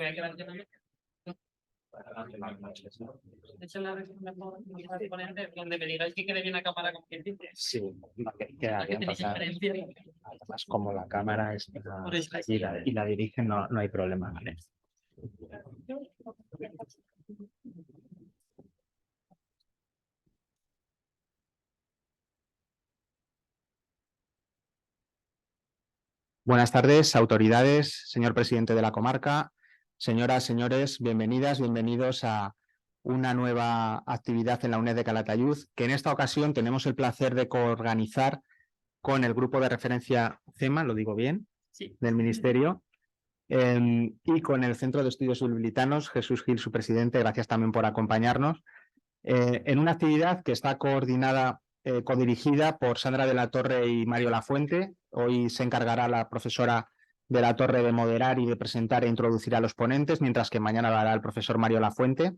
voy a quedar yo también. De hecho, la ponente, donde me digáis que quede bien la cámara con quien dice. Sí, queda bien pasar. Además, como la cámara es y la dirige, no hay problema, ¿vale? Buenas tardes, autoridades, señor presidente de la comarca, señoras, señores, bienvenidas, bienvenidos a una nueva actividad en la UNED de Calatayud, que en esta ocasión tenemos el placer de coorganizar con el grupo de referencia CEMA, lo digo bien, Sí. del Ministerio, y con el Centro de Estudios Biblitanos, Jesús Gil, su presidente, gracias también por acompañarnos, en una actividad que está coordinada, codirigida por Sandra de la Torre y Mario Lafuente. Hoy se encargará la profesora de la Torre de moderar y de presentar e introducir a los ponentes, mientras que mañana lo hará el profesor Mario Lafuente.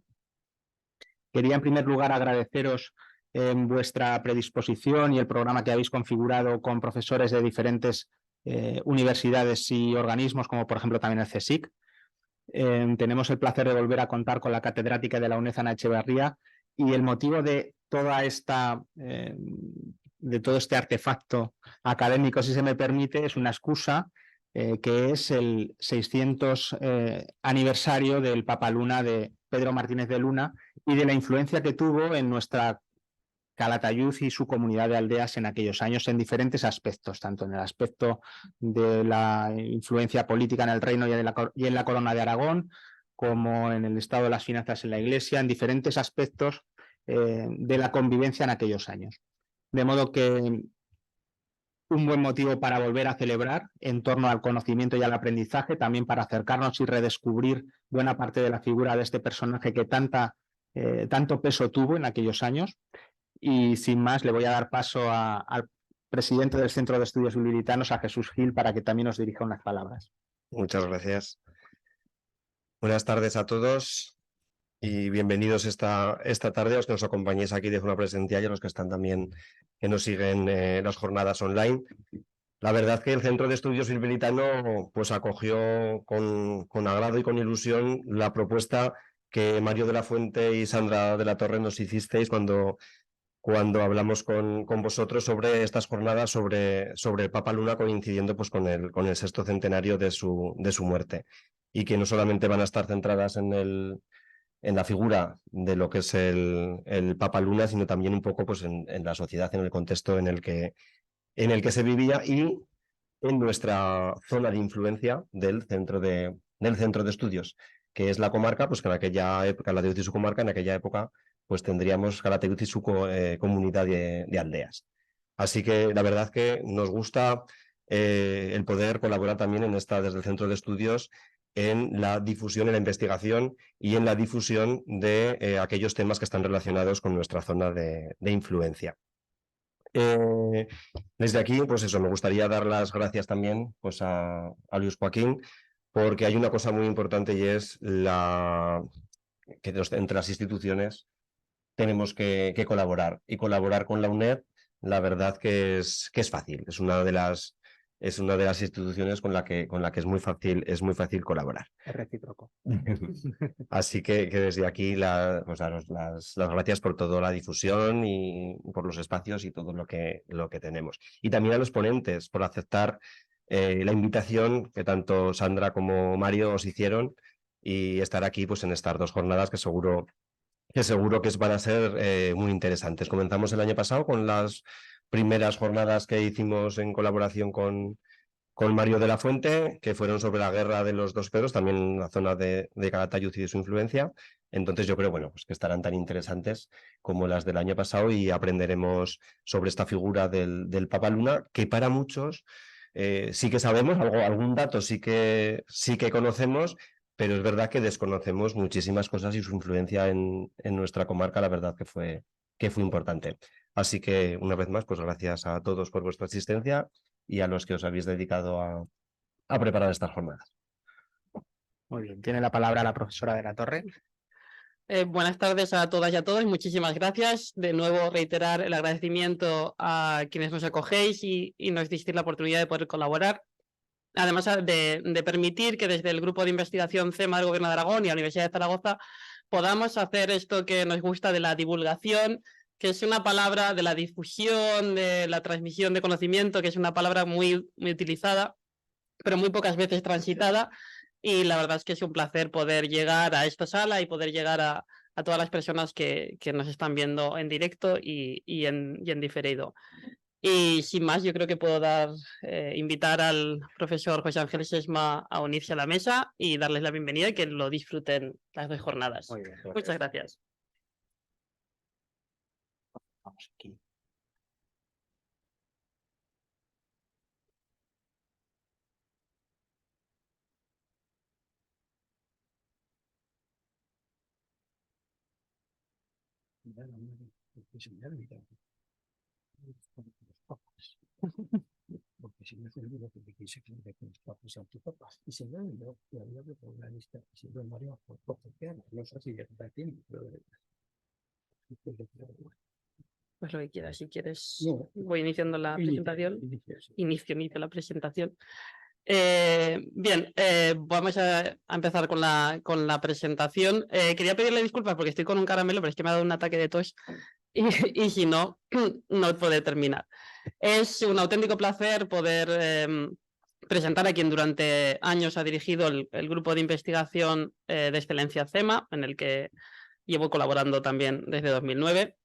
Quería en primer lugar agradeceros vuestra predisposición y el programa que habéis configurado con profesores de diferentes universidades y organismos, como por ejemplo también el CSIC. Tenemos el placer de volver a contar con la catedrática de la UNED, Ana Echeverría, y el motivo de toda esta, de todo este artefacto académico, si se me permite, es una excusa que es el 600 aniversario del Papa Luna de Pedro Martínez de Luna y de la influencia que tuvo en nuestra Calatayud y su comunidad de aldeas en aquellos años en diferentes aspectos, tanto en el aspecto de la influencia política en el reino y en la corona de Aragón, como en el estado de las finanzas en la Iglesia, en diferentes aspectos de la convivencia en aquellos años. De modo que un buen motivo para volver a celebrar en torno al conocimiento y al aprendizaje, también para acercarnos y redescubrir buena parte de la figura de este personaje que tanto peso tuvo en aquellos años. Y sin más, le voy a dar paso al presidente del Centro de Estudios Biblitanos, a Jesús Gil, para que también nos dirija unas palabras. Muchas gracias. Buenas tardes a todos y bienvenidos esta tarde a los que nos acompañéis aquí de forma presencial y a los que están también, que nos siguen las jornadas online. La verdad que el Centro de Estudios Biblitano pues acogió con agrado y con ilusión la propuesta que Mario de la Fuente y Sandra de la Torre nos hicisteis cuando hablamos con vosotros sobre estas jornadas sobre el Papa Luna, coincidiendo pues con el 6º centenario de su muerte, y que no solamente van a estar centradas en la figura de lo que es el Papa Luna, sino también un poco pues en la sociedad, en el contexto en el que se vivía y en nuestra zona de influencia del centro de estudios, que es la comarca, pues que en aquella época, la diócesis y su comarca, en aquella época pues tendríamos Calatayud y su comunidad de aldeas. Así que la verdad que nos gusta el poder colaborar también desde el Centro de Estudios en la difusión, en la investigación y en la difusión de aquellos temas que están relacionados con nuestra zona de influencia. Desde aquí, pues eso, me gustaría dar las gracias también pues a Luis Joaquín, porque hay una cosa muy importante y es que entre las instituciones tenemos que colaborar, y colaborar con la UNED, la verdad que es fácil, es una de las instituciones con la que es muy fácil colaborar. Es recíproco. Así que desde aquí pues daros las gracias por toda la difusión y por los espacios y todo lo que tenemos. Y también a los ponentes por aceptar la invitación que tanto Sandra como Mario os hicieron y estar aquí pues en estas 2 jornadas que seguro que van a ser muy interesantes. Comenzamos el año pasado con las primeras jornadas que hicimos en colaboración con Mario de la Fuente, que fueron sobre la guerra de los 2 Pedros, también en la zona de Calatayud y de su influencia. Entonces yo creo pues que estarán tan interesantes como las del año pasado y aprenderemos sobre esta figura del Papa Luna, que para muchos sí que sabemos, algún dato sí que conocemos, pero es verdad que desconocemos muchísimas cosas y su influencia en nuestra comarca, la verdad que fue importante. Así que, una vez más, pues gracias a todos por vuestra asistencia y a los que os habéis dedicado a preparar estas jornadas. Muy bien, tiene la palabra la profesora de la Torre. Buenas tardes a todas y a todos, muchísimas gracias. De nuevo reiterar el agradecimiento a quienes nos acogéis y nos diste la oportunidad de poder colaborar. además de permitir que desde el grupo de investigación CEMA del Gobierno de Aragón y la Universidad de Zaragoza podamos hacer esto que nos gusta de la divulgación, que es una palabra de la difusión, de la transmisión de conocimiento, que es una palabra muy utilizada, pero muy pocas veces transitada, y la verdad es que es un placer poder llegar a esta sala y poder llegar a todas las personas que nos están viendo en directo y en diferido. Y sin más, yo creo que puedo invitar al profesor José Ángel Sesma a unirse a la mesa y darles la bienvenida y que lo disfruten las 2 jornadas. Muy bien, Muchas gracias. Vamos aquí. Porque si no se olvida que de quién se cree que los papas son tus papas. Y se me olvidó que había preparado una lista y se lo María por copiar. No sé si ya está tiempo, pero Pues lo que quieras, si quieres, no, voy iniciando la presentación. Inicio la presentación. Bien, vamos a empezar con la presentación. Quería pedirle disculpas porque estoy con un caramelo, pero es que me ha dado un ataque de tos y si no, no puedo terminar. Es un auténtico placer poder presentar a quien durante años ha dirigido el grupo de investigación de excelencia CEMA, en el que llevo colaborando también desde 2009.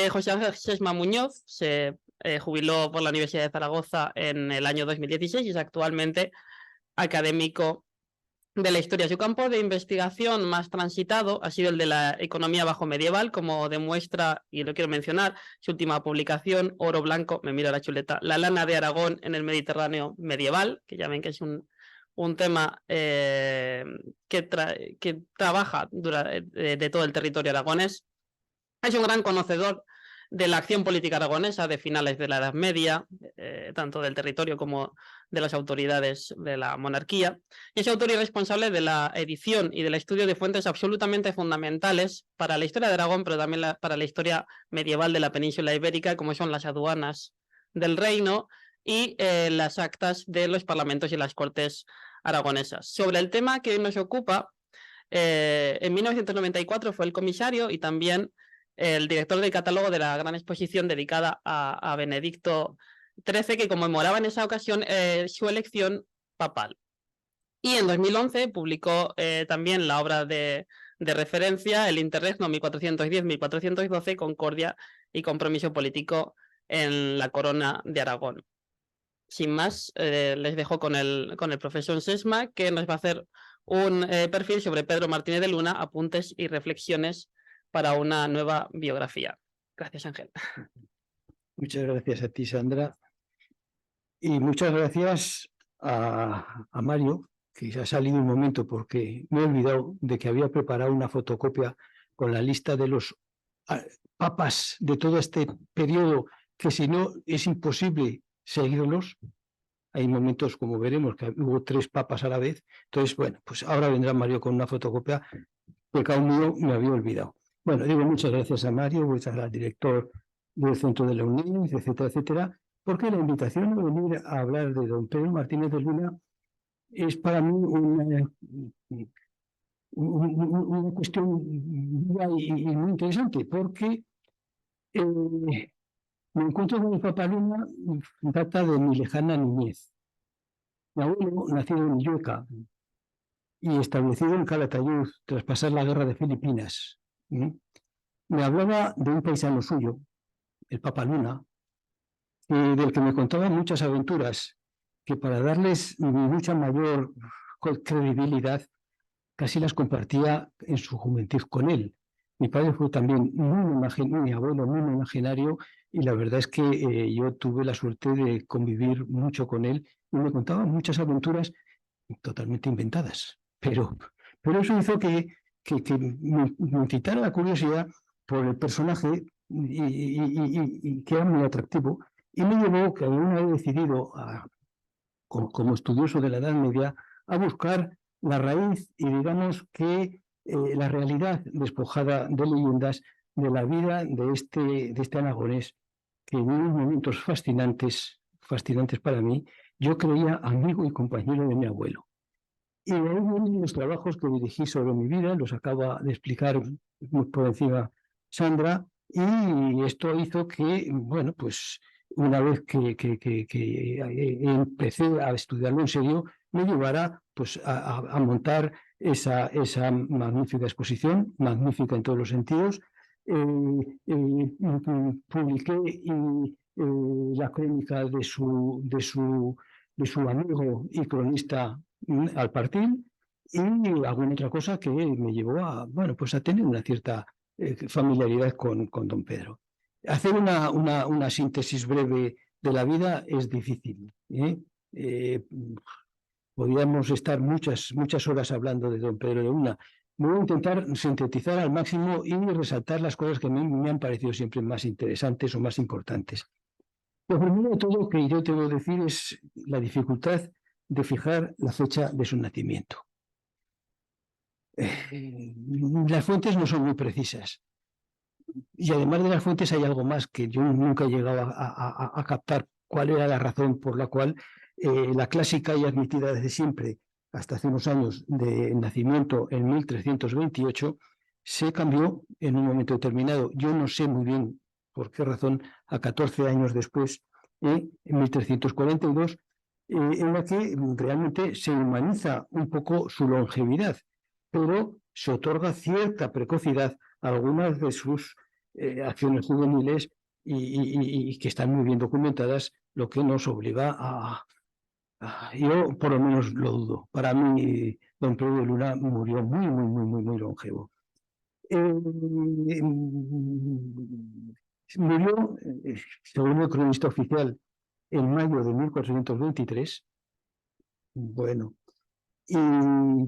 José Ángel Sesma Muñoz se jubiló por la Universidad de Zaragoza en el año 2016 y es actualmente académico de la historia. Su campo de investigación más transitado ha sido el de la economía bajo medieval, como demuestra, y lo quiero mencionar, su última publicación, Oro Blanco, me miro la chuleta, La lana de Aragón en el Mediterráneo medieval, que ya ven que es un tema que trabaja de todo el territorio aragonés. Es un gran conocedor de la acción política aragonesa de finales de la Edad Media, tanto del territorio como de las autoridades de la monarquía, y es autor y responsable de la edición y del estudio de fuentes absolutamente fundamentales para la historia de Aragón, pero también para la historia medieval de la península ibérica, como son las aduanas del reino y las actas de los parlamentos y las cortes aragonesas. Sobre el tema que hoy nos ocupa, en 1994 fue el comisario y también el director del catálogo de la gran exposición dedicada a Benedicto XIII, que conmemoraba en esa ocasión su elección papal. Y en 2011 publicó también la obra de referencia, el Interregno 1410-1412, Concordia y Compromiso Político en la Corona de Aragón. Sin más, les dejo con el profesor Sesma, que nos va a hacer un perfil sobre Pedro Martínez de Luna, apuntes y reflexiones para una nueva biografía. Gracias, Ángel. Muchas gracias a ti, Sandra. Y muchas gracias a Mario, que se ha salido un momento porque me he olvidado de que había preparado una fotocopia con la lista de los papas de todo este periodo, que si no es imposible seguirlos. Hay momentos, como veremos, que hubo 3 papas a la vez. Entonces, bueno, pues ahora vendrá Mario con una fotocopia, porque aún mío me había olvidado. Bueno, digo muchas gracias a Mario, muchas gracias al director del Centro de la UNED, etcétera, etcétera, porque la invitación a venir a hablar de don Pedro Martínez de Luna es para mí una cuestión viva y muy interesante, porque me encuentro con el Papa Luna, data de mi lejana niñez. Mi abuelo, nacido en Illueca y establecido en Calatayud tras pasar la guerra de Filipinas, me hablaba de un paisano suyo, el Papa Luna, del que me contaba muchas aventuras, que para darles mucha mayor credibilidad casi las compartía en su juventud con él. Mi padre fue también mi abuelo muy imaginario, y la verdad es que yo tuve la suerte de convivir mucho con él y me contaba muchas aventuras totalmente inventadas. Pero eso hizo que me quitara la curiosidad por el personaje y que era muy atractivo, y me llevó, que había decidido, como estudioso de la Edad Media, a buscar la raíz y digamos que la realidad despojada de leyendas de la vida de este aragonés, que en unos momentos fascinantes para mí, yo creía amigo y compañero de mi abuelo. Y de ahí vienen los trabajos que dirigí sobre mi vida, los acaba de explicar muy por encima Sandra, y esto hizo que, bueno, pues una vez que empecé a estudiarlo en serio, me llevara pues, a montar esa magnífica exposición, magnífica en todos los sentidos. Publiqué la crónica de su amigo y cronista al partir, y alguna otra cosa que me llevó a, bueno, pues a tener una cierta familiaridad con don Pedro. Hacer una síntesis breve de la vida es difícil. Podríamos estar muchas horas hablando de don Pedro de Luna. Voy a intentar sintetizar al máximo y resaltar las cosas que a mí me han parecido siempre más interesantes o más importantes. Lo primero de todo que yo tengo que decir es la dificultad de fijar la fecha de su nacimiento. Las fuentes no son muy precisas. Y además de las fuentes hay algo más que yo nunca he llegado a captar cuál era la razón por la cual la clásica y admitida desde siempre, hasta hace unos años, de nacimiento en 1328, se cambió en un momento determinado. Yo no sé muy bien por qué razón, a 14 años después, en 1342, en la que realmente se humaniza un poco su longevidad, pero se otorga cierta precocidad a algunas de sus acciones juveniles y que están muy bien documentadas, lo que nos obliga yo por lo menos lo dudo. Para mí, don Pedro de Luna murió muy longevo. Murió, según el cronista oficial, en mayo de 1423. Bueno, y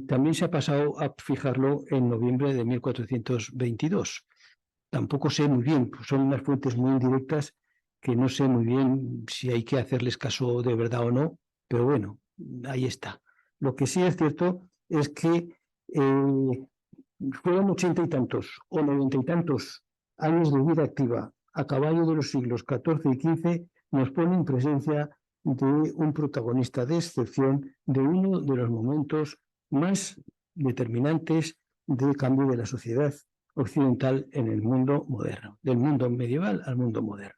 también se ha pasado a fijarlo en noviembre de 1422. Tampoco sé muy bien, son unas fuentes muy indirectas que no sé muy bien si hay que hacerles caso de verdad o no, pero bueno, ahí está. Lo que sí es cierto es que fueron 80 y tantos o 90 y tantos años de vida activa a caballo de los siglos XIV y XV, nos pone en presencia de un protagonista de excepción, de uno de los momentos más determinantes del cambio de la sociedad occidental en el mundo moderno, del mundo medieval al mundo moderno.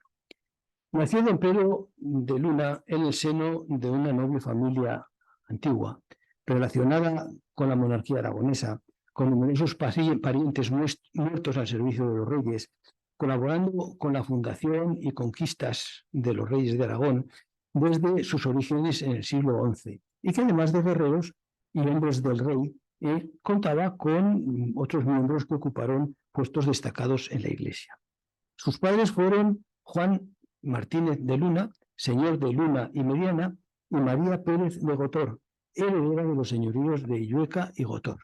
Nació don Pedro de Luna en el seno de una noble familia antigua, relacionada con la monarquía aragonesa, con numerosos parientes muertos al servicio de los reyes, colaborando con la fundación y conquistas de los reyes de Aragón desde sus orígenes en el siglo XI, y que además de guerreros y hombres del rey, contaba con otros miembros que ocuparon puestos destacados en la Iglesia. Sus padres fueron Juan Martínez de Luna, señor de Luna y Mediana, y María Pérez de Gotor, heredera de los señoríos de Illueca y Gotor.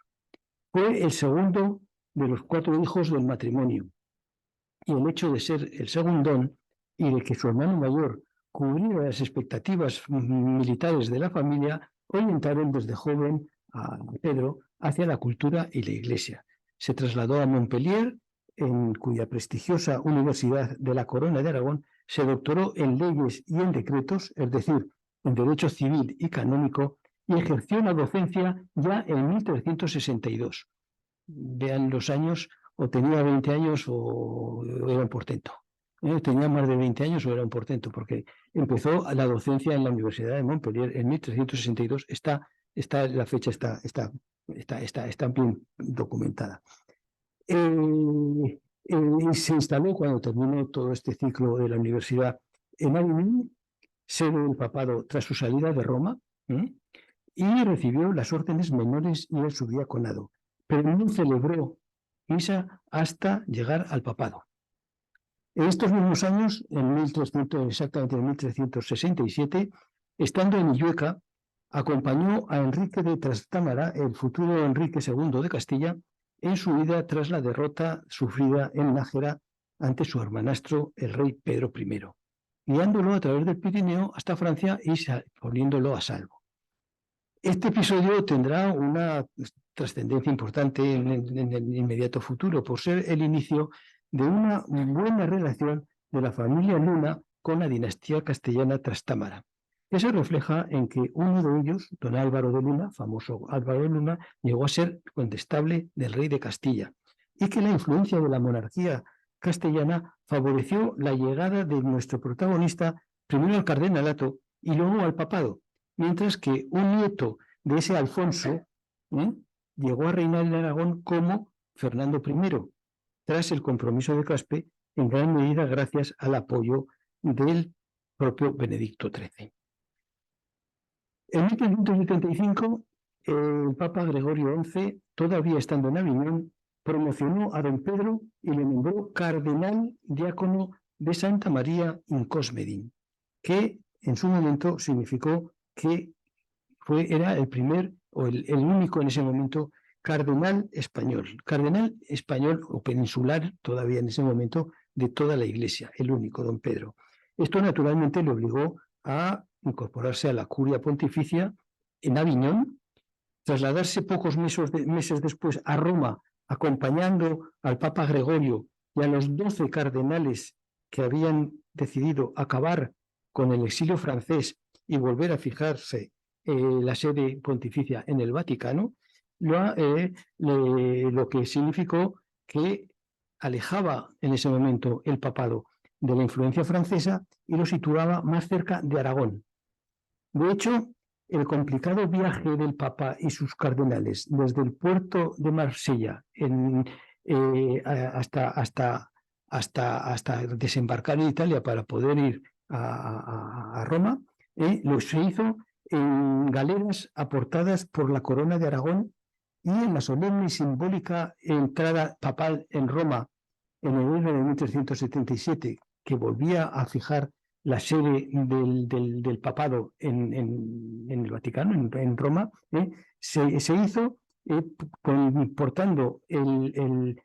Fue el segundo de los 4 hijos del matrimonio, y el hecho de ser el segundón y de que su hermano mayor cubriera las expectativas militares de la familia, orientaron desde joven a Pedro hacia la cultura y la Iglesia. Se trasladó a Montpellier, en cuya prestigiosa Universidad de la Corona de Aragón se doctoró en leyes y en decretos, es decir, en derecho civil y canónico, y ejerció la docencia ya en 1362. Vean los años, o tenía 20 años o era un portento. Tenía más de 20 años o era un portento, porque empezó la docencia en la Universidad de Montpellier en 1362. La fecha está bien documentada. Se instaló, cuando terminó todo este ciclo de la universidad, en Avignon, sede del papado tras su salida de Roma, y recibió las órdenes menores y el subdiaconado, pero no celebró misa hasta llegar al papado. En estos mismos años, exactamente en 1367, estando en Illueca, acompañó a Enrique de Trastámara, el futuro Enrique II de Castilla, en su huida tras la derrota sufrida en Nájera ante su hermanastro, el rey Pedro I, guiándolo a través del Pirineo hasta Francia y poniéndolo a salvo. Este episodio tendrá una trascendencia importante en el inmediato futuro, por ser el inicio de una buena relación de la familia Luna con la dinastía castellana Trastámara. que se refleja en que uno de ellos, don Álvaro de Luna, famoso Álvaro de Luna, llegó a ser condestable del rey de Castilla, y que la influencia de la monarquía castellana favoreció la llegada de nuestro protagonista primero al cardenalato y luego al papado, mientras que un nieto de ese Alfonso llegó a reinar en Aragón como Fernando I, tras el compromiso de Caspe, en gran medida gracias al apoyo del propio Benedicto XIII. En 1575, el Papa Gregorio XI, todavía estando en Aviñón, promocionó a don Pedro y le nombró cardenal diácono de Santa María in Cosmedin, que en su momento significó que era el primer o el único en ese momento cardenal español o peninsular todavía en ese momento de toda la Iglesia, el único, don Pedro. Esto naturalmente le obligó a incorporarse a la curia pontificia en Aviñón, trasladarse pocos meses después a Roma, acompañando al Papa Gregorio y a los 12 cardenales que habían decidido acabar con el exilio francés y volver a fijarse la sede pontificia en el Vaticano, lo que significó que alejaba en ese momento el papado de la influencia francesa y lo situaba más cerca de Aragón. De hecho, el complicado viaje del Papa y sus cardenales desde el puerto de Marsella hasta desembarcar en Italia para poder ir a Roma, se hizo en galeras aportadas por la corona de Aragón y en la solemne y simbólica entrada papal en Roma en enero de 1377, que volvía a fijar la sede del papado en el Vaticano, en Roma, se hizo portando el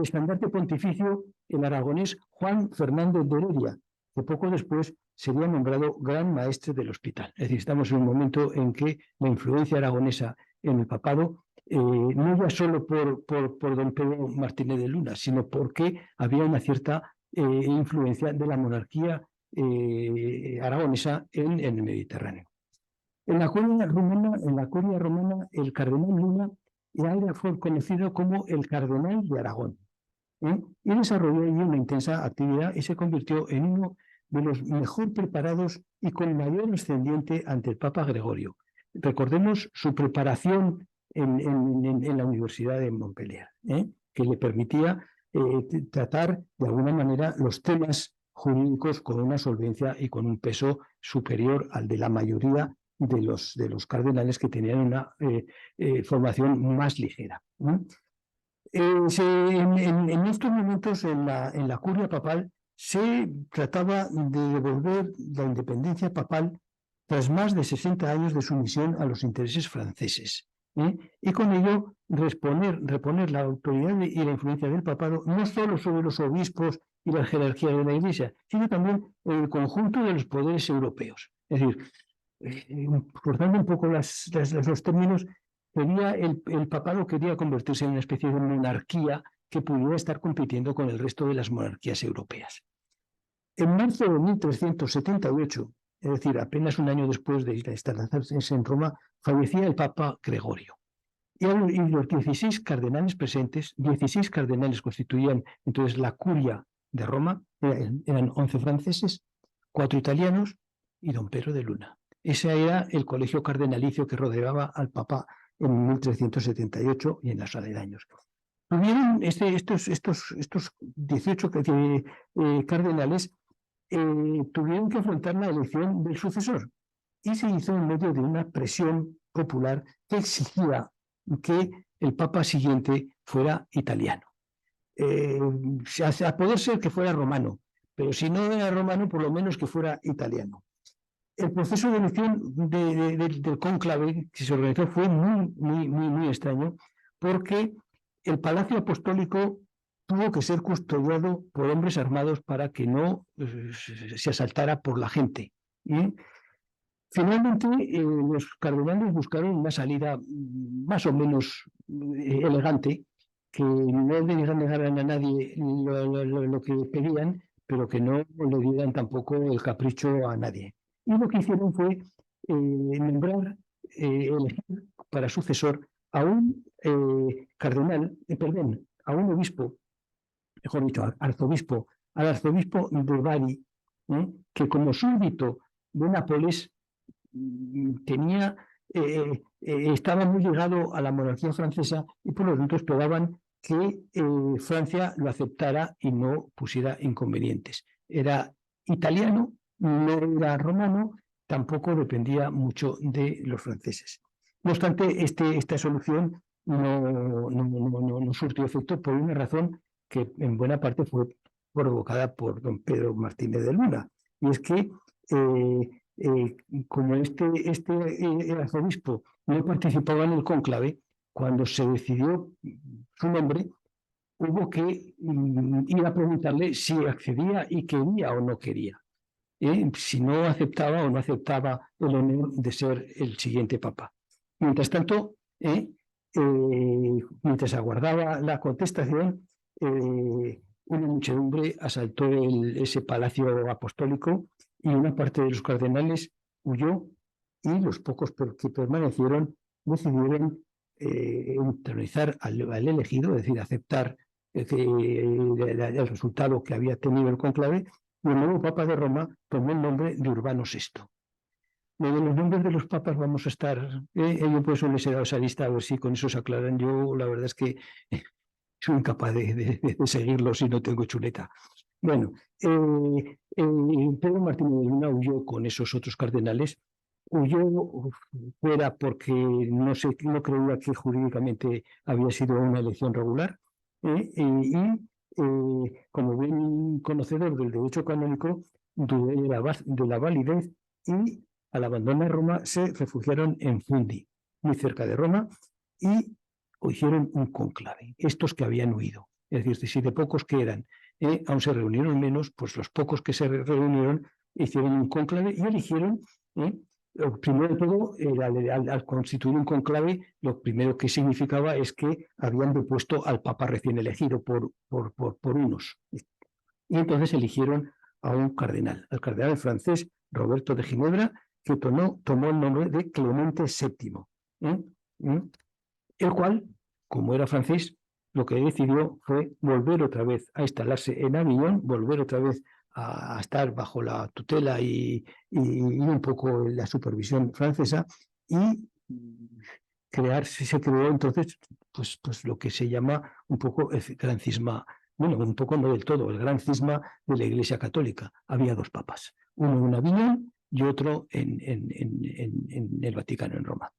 estandarte pontificio el aragonés Juan Fernando de Heredia, que poco después sería nombrado gran maestre del hospital. Es decir, estamos en un momento en que la influencia aragonesa en el papado, no ya solo por don Pedro Martínez de Luna, sino porque había una cierta influencia de la monarquía aragonesa en el Mediterráneo. En la curia romana, el cardenal Luna ya fue conocido como el cardenal de Aragón, y desarrolló ahí una intensa actividad y se convirtió en uno de los mejor preparados y con mayor ascendiente ante el Papa Gregorio. Recordemos su preparación en la Universidad de Montpellier, que le permitía tratar de alguna manera los temas jurídicos con una solvencia y con un peso superior al de la mayoría de los cardenales que tenían una formación más ligera. En estos momentos en la curia papal se trataba de devolver la independencia papal tras más de 60 años de sumisión a los intereses franceses, y con ello reponer la autoridad y la influencia del papado no solo sobre los obispos y la jerarquía de la Iglesia, sino también en el conjunto de los poderes europeos. Es decir, cortando un poco los términos, el papado quería convertirse en una especie de monarquía que pudiera estar compitiendo con el resto de las monarquías europeas. En marzo de 1378, es decir, apenas un año después de instalarse en Roma, fallecía el Papa Gregorio. Y los 16 cardenales presentes, 16 cardenales constituían entonces la curia de Roma, eran 11 franceses, 4 italianos y don Pedro de Luna. Ese era el colegio cardenalicio que rodeaba al Papa en 1378 y en los aledaños. Tuvieron estos 18 cardenales tuvieron que afrontar la elección del sucesor y se hizo en medio de una presión popular que exigía que el Papa siguiente fuera italiano. A poder ser que fuera romano, pero si no era romano, por lo menos que fuera italiano. El proceso de elección del cónclave que se organizó fue muy extraño, porque el Palacio Apostólico tuvo que ser custodiado por hombres armados para que no se asaltara por la gente. Finalmente, los cardenales buscaron una salida más o menos elegante, que no le negaran a nadie lo que pedían, pero que no le dieran tampoco el capricho a nadie. Y lo que hicieron fue nombrar, elegir para sucesor a un cardenal, perdón, a un obispo, mejor dicho, al arzobispo de Bari, que como súbdito de Nápoles tenía, estaba muy ligado a la monarquía francesa y por lo tanto esperaban que Francia lo aceptara y no pusiera inconvenientes. Era italiano, no era romano, tampoco dependía mucho de los franceses. No obstante, esta solución no surtió efecto por una razón que en buena parte fue provocada por don Pedro Martínez de Luna, y es que como este arzobispo no participaba en el cónclave, cuando se decidió su nombre, hubo que ir a preguntarle si accedía y quería o no quería, si no aceptaba o no aceptaba el honor de ser el siguiente papa. Mientras tanto, mientras aguardaba la contestación, una muchedumbre asaltó ese palacio apostólico y una parte de los cardenales huyó, y los pocos que permanecieron decidieron entronizar al elegido, es decir, aceptar el resultado que había tenido el conclave, y el nuevo Papa de Roma tomó el nombre de Urbano VI. Lo de los nombres de los papas vamos a estar, yo por eso les he dado esa lista, a ver si con eso se aclaran. Yo la verdad es que soy incapaz de seguirlo si no tengo chuleta. Bueno, Pedro Martínez de Luna huyó con esos otros cardenales, huyó fuera porque no creía que jurídicamente había sido una elección regular, y como bien conocedor del derecho canónico, dudó de la validez, y al abandonar Roma se refugiaron en Fundi, muy cerca de Roma, y hicieron un conclave, estos que habían huido. Es decir, si de pocos que eran, aún se reunieron menos, pues los pocos que se reunieron hicieron un conclave y eligieron, primero de todo, al constituir un conclave, lo primero que significaba es que habían depuesto al papa recién elegido por unos. Y entonces eligieron a un cardenal, al cardenal francés Roberto de Ginebra, que tomó el nombre de Clemente VII, el cual, como era francés, lo que decidió fue volver otra vez a instalarse en Aviñón, volver otra vez a estar bajo la tutela y un poco la supervisión francesa, y se creó entonces pues lo que se llama un poco el gran cisma, bueno, un poco no del todo, el gran cisma de la Iglesia Católica. Había dos papas, uno en Aviñón y otro en el Vaticano, en Roma.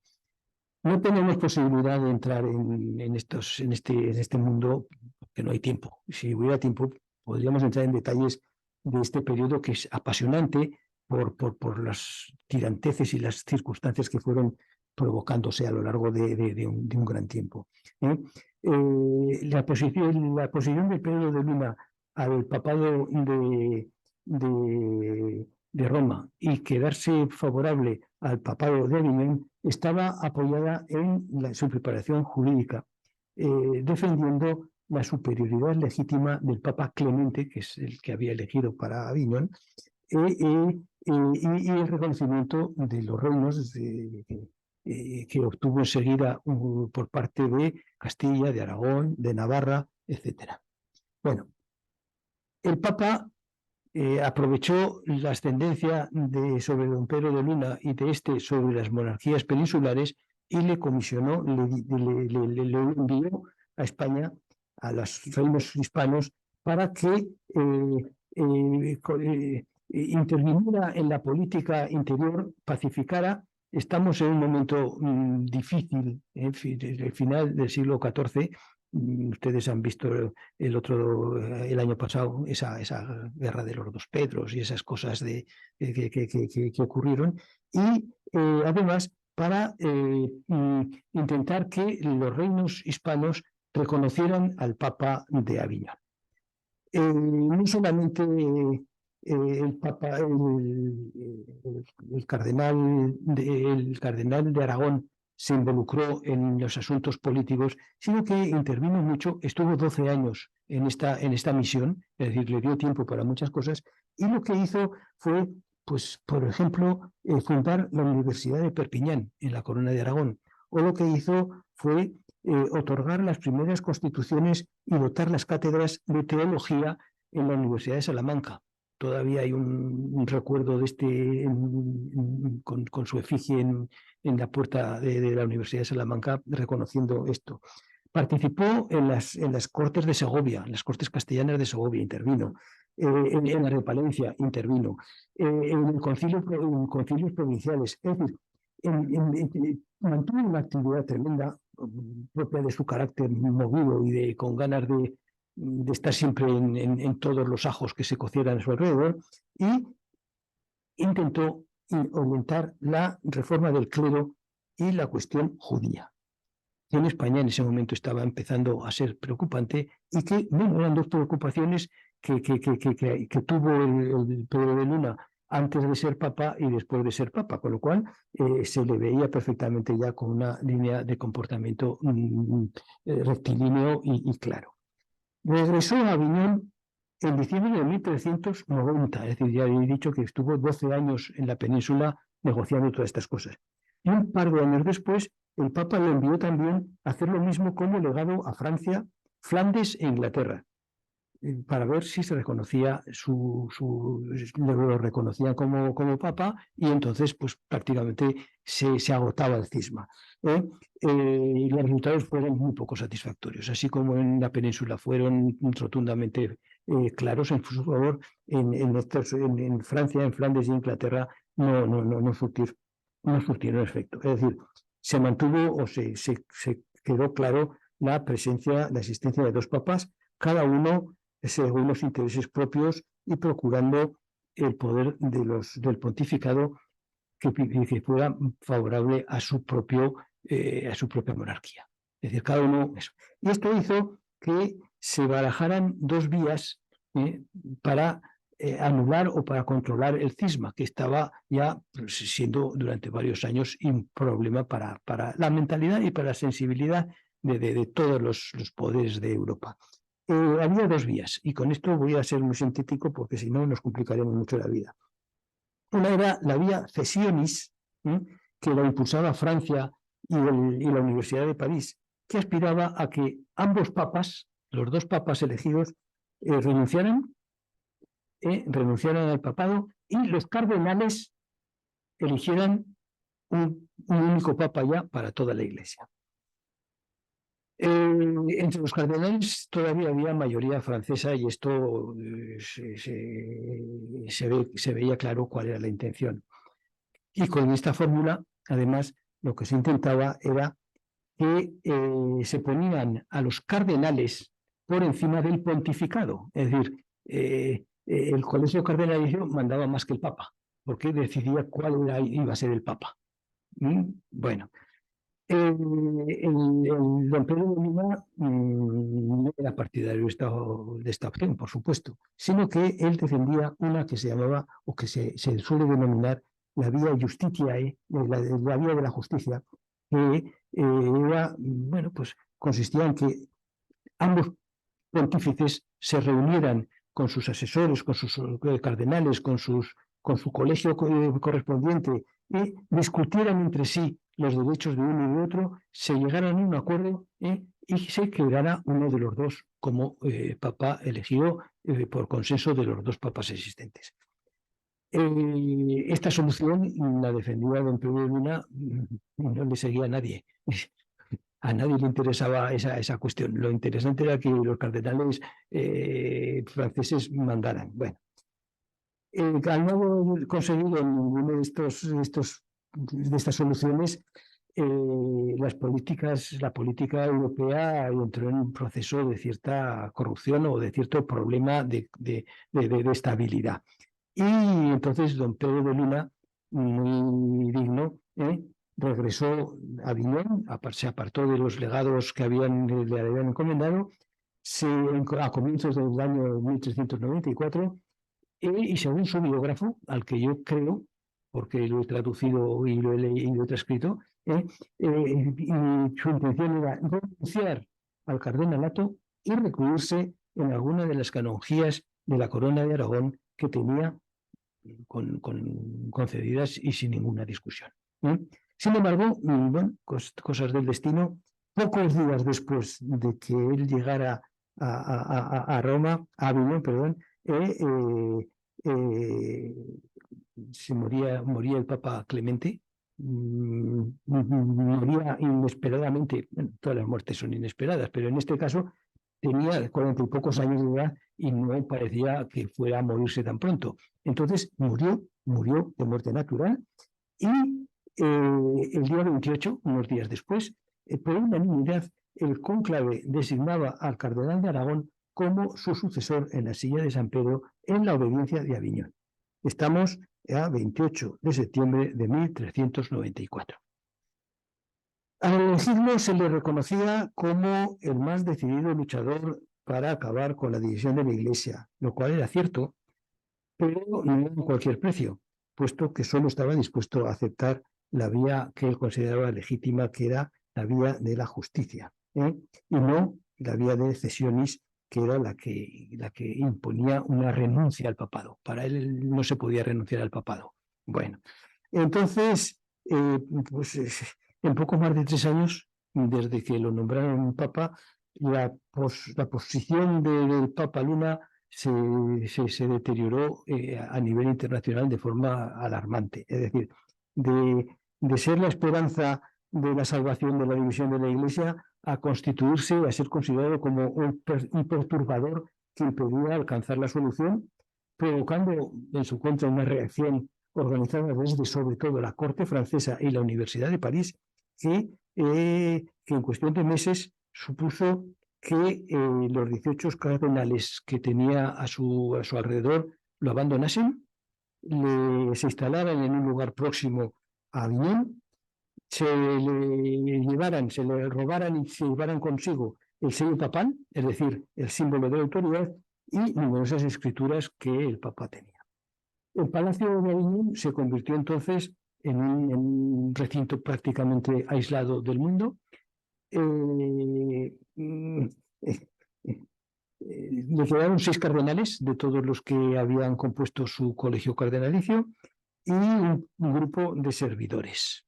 No tenemos posibilidad de entrar en este mundo porque no hay tiempo. Si hubiera tiempo, podríamos entrar en detalles de este periodo, que es apasionante por las tiranteces y las circunstancias que fueron provocándose a lo largo de un gran tiempo. La posición de Pedro de Luna al papado de Roma y quedarse favorable al papado de Aviñón estaba apoyada en su preparación jurídica, defendiendo la superioridad legítima del Papa Clemente, que es el que había elegido para Aviñón, y el reconocimiento de los reinos que obtuvo enseguida por parte de Castilla, de Aragón, de Navarra, etc. Bueno, el Papa aprovechó la ascendencia sobre don Pedro de Luna y de sobre las monarquías peninsulares, y le comisionó, le envió a España, a los reinos hispanos, para que interviniera en la política interior, pacificara. Estamos en un momento difícil, el final del siglo XIV. Ustedes han visto el año pasado esa guerra de los dos Pedros y esas cosas que ocurrieron, y además para intentar que los reinos hispanos reconocieran al Papa de Aviñón. No solamente el Papa, el cardenal de Aragón se involucró en los asuntos políticos, sino que intervino mucho, estuvo 12 años en esta misión, es decir, le dio tiempo para muchas cosas, y lo que hizo fue, pues, por ejemplo, fundar la Universidad de Perpiñán, en la Corona de Aragón, o lo que hizo fue otorgar las primeras constituciones y dotar las cátedras de teología en la Universidad de Salamanca. Todavía hay un recuerdo de con su efigie en la puerta de la Universidad de Salamanca reconociendo esto. Participó en las Cortes de Segovia, en las Cortes Castellanas de Segovia, intervino. En la Repalencia, intervino. En concilios provinciales. Es decir, mantuvo una actividad tremenda, propia de su carácter movido y con ganas de estar siempre en todos los ajos que se cocieran a su alrededor, y intentó orientar la reforma del clero y la cuestión judía, que en España en ese momento estaba empezando a ser preocupante, y que, bueno, eran dos preocupaciones que tuvo el Pedro de Luna antes de ser papa y después de ser papa, con lo cual se le veía perfectamente ya con una línea de comportamiento rectilíneo y claro. Regresó a Aviñón en diciembre de 1390, es decir, ya he dicho que estuvo 12 años en la península negociando todas estas cosas. Y un par de años después, el Papa lo envió también a hacer lo mismo como legado a Francia, Flandes e Inglaterra, para ver si se reconocía lo reconocían como Papa, y entonces pues prácticamente se agotaba el cisma. Y los resultados fueron muy poco satisfactorios, así como en la península fueron rotundamente claros en su favor. En Francia, en Flandes y Inglaterra no surtieron efecto. Es decir, se mantuvo o se quedó claro la existencia de dos papas, cada uno según los intereses propios y procurando el poder del pontificado que fuera favorable a su propia monarquía. Es decir, cada uno eso. Y esto hizo que se barajaran dos vías para anular o para controlar el cisma, que estaba ya siendo durante varios años un problema para la mentalidad y para la sensibilidad de todos los poderes de Europa. Había dos vías, y con esto voy a ser muy sintético porque si no nos complicaremos mucho la vida. Una era la vía Cesionis, que la impulsaba Francia y la Universidad de París, que aspiraba a que ambos papas, los dos papas elegidos, renunciaran al papado, y los cardenales eligieran un único papa ya para toda la Iglesia. Entre los cardenales todavía había mayoría francesa, y esto se veía claro cuál era la intención. Y con esta fórmula, además, lo que se intentaba era que se ponían a los cardenales por encima del pontificado. Es decir, el colegio cardenalicio mandaba más que el papa, porque decidía cuál iba a ser el papa. Bueno. Don Pedro de Luna no era partidario de esta opción, por supuesto, sino que él defendía una que se llamaba, o que se suele denominar, la vía justitiae, la vía de la justicia, que era, bueno, pues consistía en que ambos pontífices se reunieran con sus asesores, con sus cardenales, con su colegio correspondiente, y discutieran entre sí los derechos de uno y de otro, se llegaran a un acuerdo y se quedara uno de los dos como papa elegido por consenso de los dos papas existentes. Esta solución la defendía don Pedro de Luna, no le seguía a nadie. A nadie le interesaba esa cuestión. Lo interesante era que los cardenales franceses mandaran. Bueno, al no haber conseguido ninguno de estas soluciones, la política europea entró en un proceso de cierta corrupción o de cierto problema de estabilidad. Y entonces don Pedro de Luna, muy digno, regresó a Aviñón, se apartó de los legados que le habían encomendado, a comienzos del año 1394, y según su biógrafo, al que yo creo, porque lo he traducido y lo he leído y lo he transcrito, Y su intención era renunciar al cardenalato y recluirse en alguna de las canonjías de la Corona de Aragón que tenía concedidas y sin ninguna discusión. Sin embargo, bueno, cosas del destino, pocos días después de que él llegara a Roma, a Aviñón, perdón, moría el Papa Clemente, moría inesperadamente. Bueno, todas las muertes son inesperadas, pero en este caso tenía 40 y pocos años de edad y no parecía que fuera a morirse tan pronto. Entonces murió de muerte natural y el día 28, unos días después, por unanimidad, el cónclave designaba al cardenal de Aragón como su sucesor en la silla de San Pedro en la obediencia de Aviñón. Estamos a 28 de septiembre de 1394. Al elegirlo se le reconocía como el más decidido luchador para acabar con la división de la Iglesia, lo cual era cierto, pero no a cualquier precio, puesto que solo estaba dispuesto a aceptar la vía que él consideraba legítima, que era la vía de la justicia, y no la vía de cesionis, que era la que imponía una renuncia al papado. Para él no se podía renunciar al papado. Bueno, entonces, en poco más de 3 años, desde que lo nombraron papa, la posición del Papa Luna se deterioró a nivel internacional de forma alarmante. Es decir, de ser la esperanza de la salvación de la división de la Iglesia a constituirse, a ser considerado como un perturbador que impedía alcanzar la solución, provocando en su contra una reacción organizada desde sobre todo la corte francesa y la Universidad de París, que en cuestión de meses supuso que los 18 cardenales que tenía a su alrededor lo abandonasen, se instalaran en un lugar próximo a Aviñón, se le robaran y se llevaran consigo el sello papal, es decir, el símbolo de autoridad, y numerosas escrituras que el papa tenía. El Palacio de Aviñón se convirtió entonces en un recinto prácticamente aislado del mundo. Le quedaron 6 cardenales de todos los que habían compuesto su colegio cardenalicio y un grupo de servidores.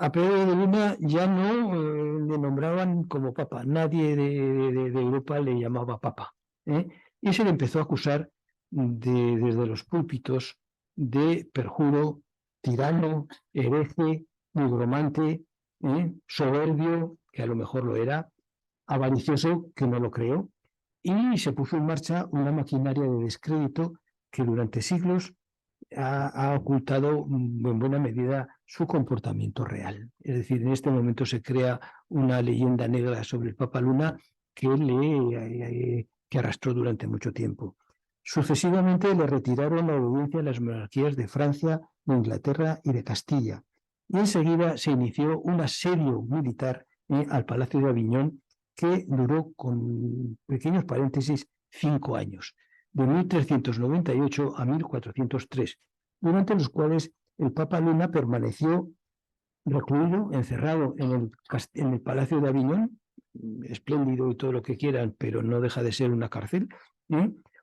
A Pedro de Luna ya no le nombraban como papa, nadie de Europa le llamaba papa, y se le empezó a acusar desde los púlpitos de perjuro, tirano, hereje, nigromante, soberbio, que a lo mejor lo era, avaricioso, que no lo creo, y se puso en marcha una maquinaria de descrédito que durante siglos ha ocultado en buena medida su comportamiento real. Es decir, en este momento se crea una leyenda negra sobre el Papa Luna que arrastró durante mucho tiempo. Sucesivamente le retiraron la obediencia a las monarquías de Francia, de Inglaterra y de Castilla. Y enseguida se inició un asedio militar al Palacio de Aviñón que duró, con pequeños paréntesis, 5 años, de 1398 a 1403, durante los cuales el Papa Luna permaneció recluido, encerrado en el Palacio de Aviñón, espléndido y todo lo que quieran, pero no deja de ser una cárcel,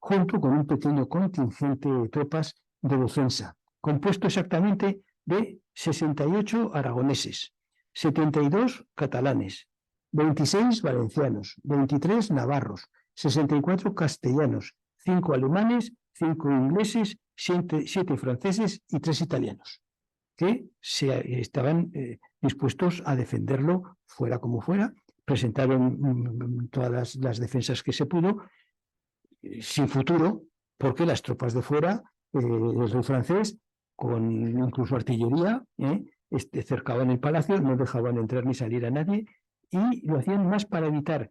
junto con un pequeño contingente de tropas de defensa, compuesto exactamente de 68 aragoneses, 72 catalanes, 26 valencianos, 23 navarros, 64 castellanos, 5 alemanes, 5 ingleses, 7 franceses y 3 italianos, que estaban dispuestos a defenderlo fuera como fuera. Presentaron todas las defensas que se pudo, sin futuro, porque las tropas de fuera, el rey francés, con incluso artillería, cercaban el palacio, no dejaban entrar ni salir a nadie, y lo hacían más para evitar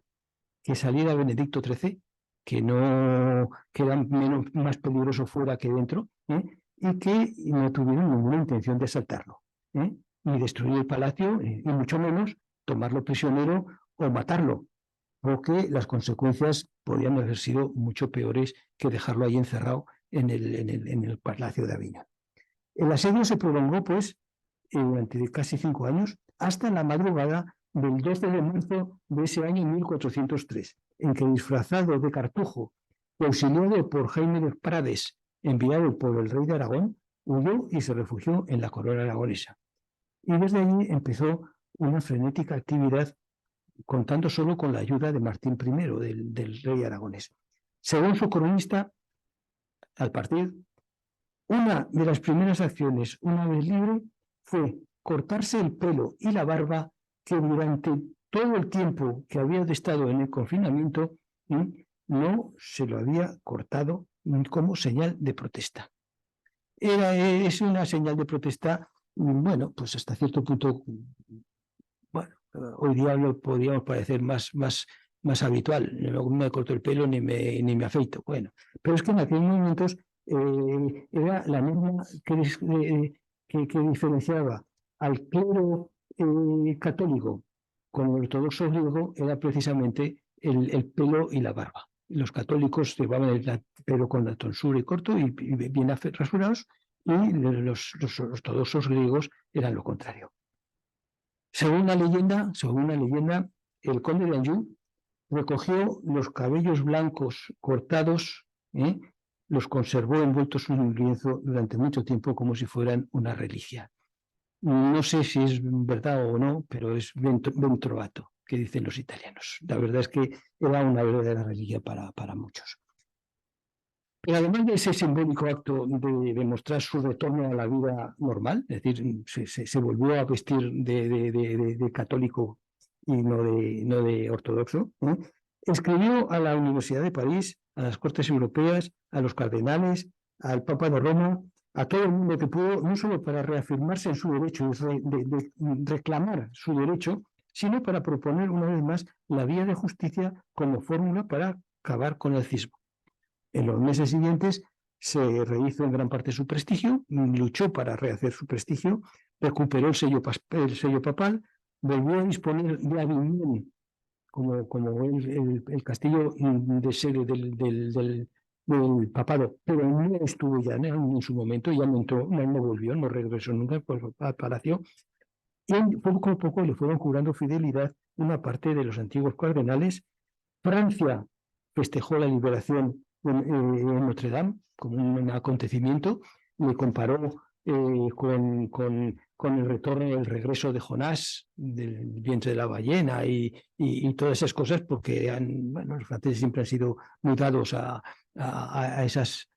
que saliera Benedicto XIII, que era más peligroso fuera que dentro, y que no tuvieron ninguna intención de asaltarlo, ni destruir el palacio, y mucho menos tomarlo prisionero o matarlo, porque las consecuencias podían haber sido mucho peores que dejarlo ahí encerrado en el Palacio de Aviñón. El asedio se prolongó, pues, durante casi 5 años, hasta la madrugada del 12 de marzo de ese año 1403, en que, disfrazado de cartujo y auxiliado por Jaime de Prades, enviado por el rey de Aragón, huyó y se refugió en la corona aragonesa. Y desde allí empezó una frenética actividad, contando solo con la ayuda de Martín I, del rey aragonés. Según su cronista, al partir, una de las primeras acciones, una vez libre, fue cortarse el pelo y la barba, que durante todo el tiempo que había estado en el confinamiento no se lo había cortado como señal de protesta. Es una señal de protesta, bueno, pues hasta cierto punto, bueno, hoy día lo podríamos parecer más habitual. No me corto el pelo ni me afeito. Bueno, pero es que en aquellos momentos era la norma que diferenciaba al clero católico con el ortodoxo griego, era precisamente el pelo y la barba. Los católicos llevaban el pelo con la tonsura y corto y bien rasurados, y los ortodoxos griegos eran lo contrario. Según una leyenda, el conde de Anjou recogió los cabellos blancos cortados, los conservó envueltos en un lienzo durante mucho tiempo como si fueran una reliquia. No sé si es verdad o no, pero es ben trovato, que dicen los italianos. La verdad es que era una verdadera reliquia para muchos. Pero además de ese simbólico acto de demostrar su retorno a la vida normal, es decir, se volvió a vestir de católico y no de ortodoxo, escribió a la Universidad de París, a las Cortes Europeas, a los cardenales, al Papa de Roma, a todo el mundo que pudo, no solo para reafirmarse en su derecho, de reclamar su derecho, sino para proponer una vez más la vía de justicia como fórmula para acabar con el cisma. En los meses siguientes se rehizo en gran parte su prestigio, luchó para rehacer su prestigio, recuperó el sello papal, volvió a disponer de Aviñón como el castillo de sede del papado, pero no estuvo ya en su momento, ya no entró, no volvió, no regresó nunca al palacio, y poco a poco le fueron jurando fidelidad una parte de los antiguos cardenales. Francia festejó la liberación en Notre Dame como un acontecimiento, le comparó con el retorno, el regreso de Jonás del vientre de la ballena y todas esas cosas, porque los franceses siempre han sido muy dados a esas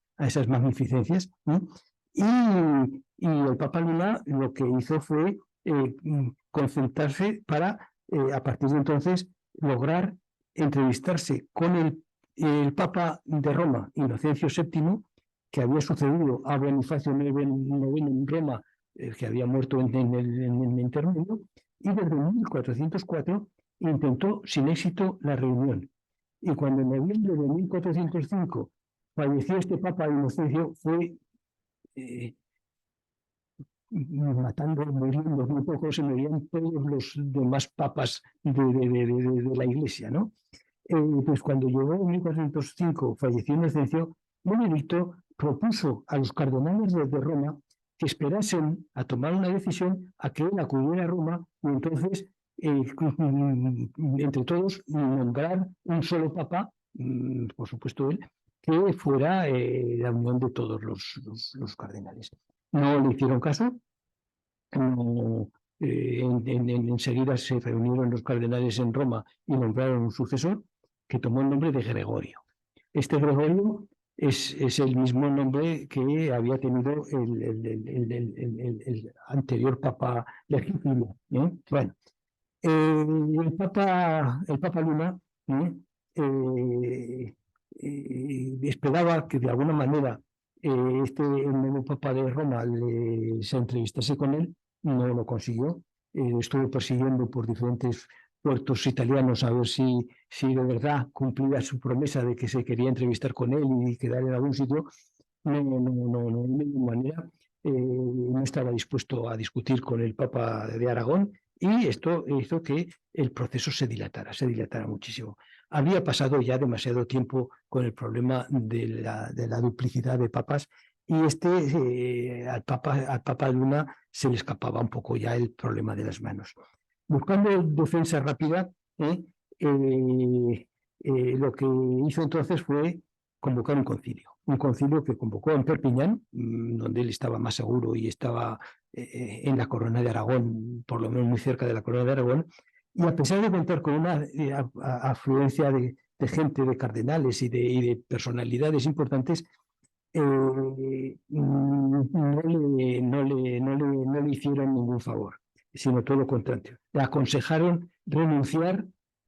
magnificencias, ¿no? Y el Papa Luna lo que hizo fue concentrarse para, a partir de entonces, lograr entrevistarse con el Papa de Roma, Inocencio VII, que había sucedido a Bonifacio IX en Roma, que había muerto en el intermedio, y desde 1404 intentó sin éxito la reunión. Y cuando en noviembre de 1405 falleció este Papa Inocencio, fue muriendo muy poco, se morían todos los demás papas de la Iglesia, ¿no? Pues cuando llegó en 1405, falleció Inocencio, Benedicto propuso a los cardenales de Roma que esperasen a tomar una decisión a que él acudiera a Roma y entonces, entre todos, nombrar un solo papa, por supuesto él, que fuera la unión de todos los cardenales. No le hicieron caso. Enseguida se reunieron los cardenales en Roma y nombraron un sucesor que tomó el nombre de Gregorio. Este Gregorio es el mismo nombre que había tenido el anterior Papa legítimo, ¿no? Bueno, el Papa Luna esperaba que de alguna manera el nuevo Papa de Roma se entrevistase con él. No lo consiguió. Estuvo persiguiendo por diferentes puertos italianos a ver si de verdad cumplía su promesa de que se quería entrevistar con él y quedar en algún sitio. No, de ninguna manera. No estaba dispuesto a discutir con el Papa de Aragón, y esto hizo que el proceso se dilatara muchísimo. Había pasado ya demasiado tiempo con el problema de la duplicidad de papas, y al Papa Luna se le escapaba un poco ya el problema de las manos. Buscando defensa rápida, lo que hizo entonces fue convocar un concilio que convocó en Perpiñán, donde él estaba más seguro y estaba en la Corona de Aragón, por lo menos muy cerca de la Corona de Aragón, y a pesar de contar con una afluencia de gente, de cardenales y de personalidades importantes, no le hicieron ningún favor, sino todo lo contrario. Le aconsejaron renunciar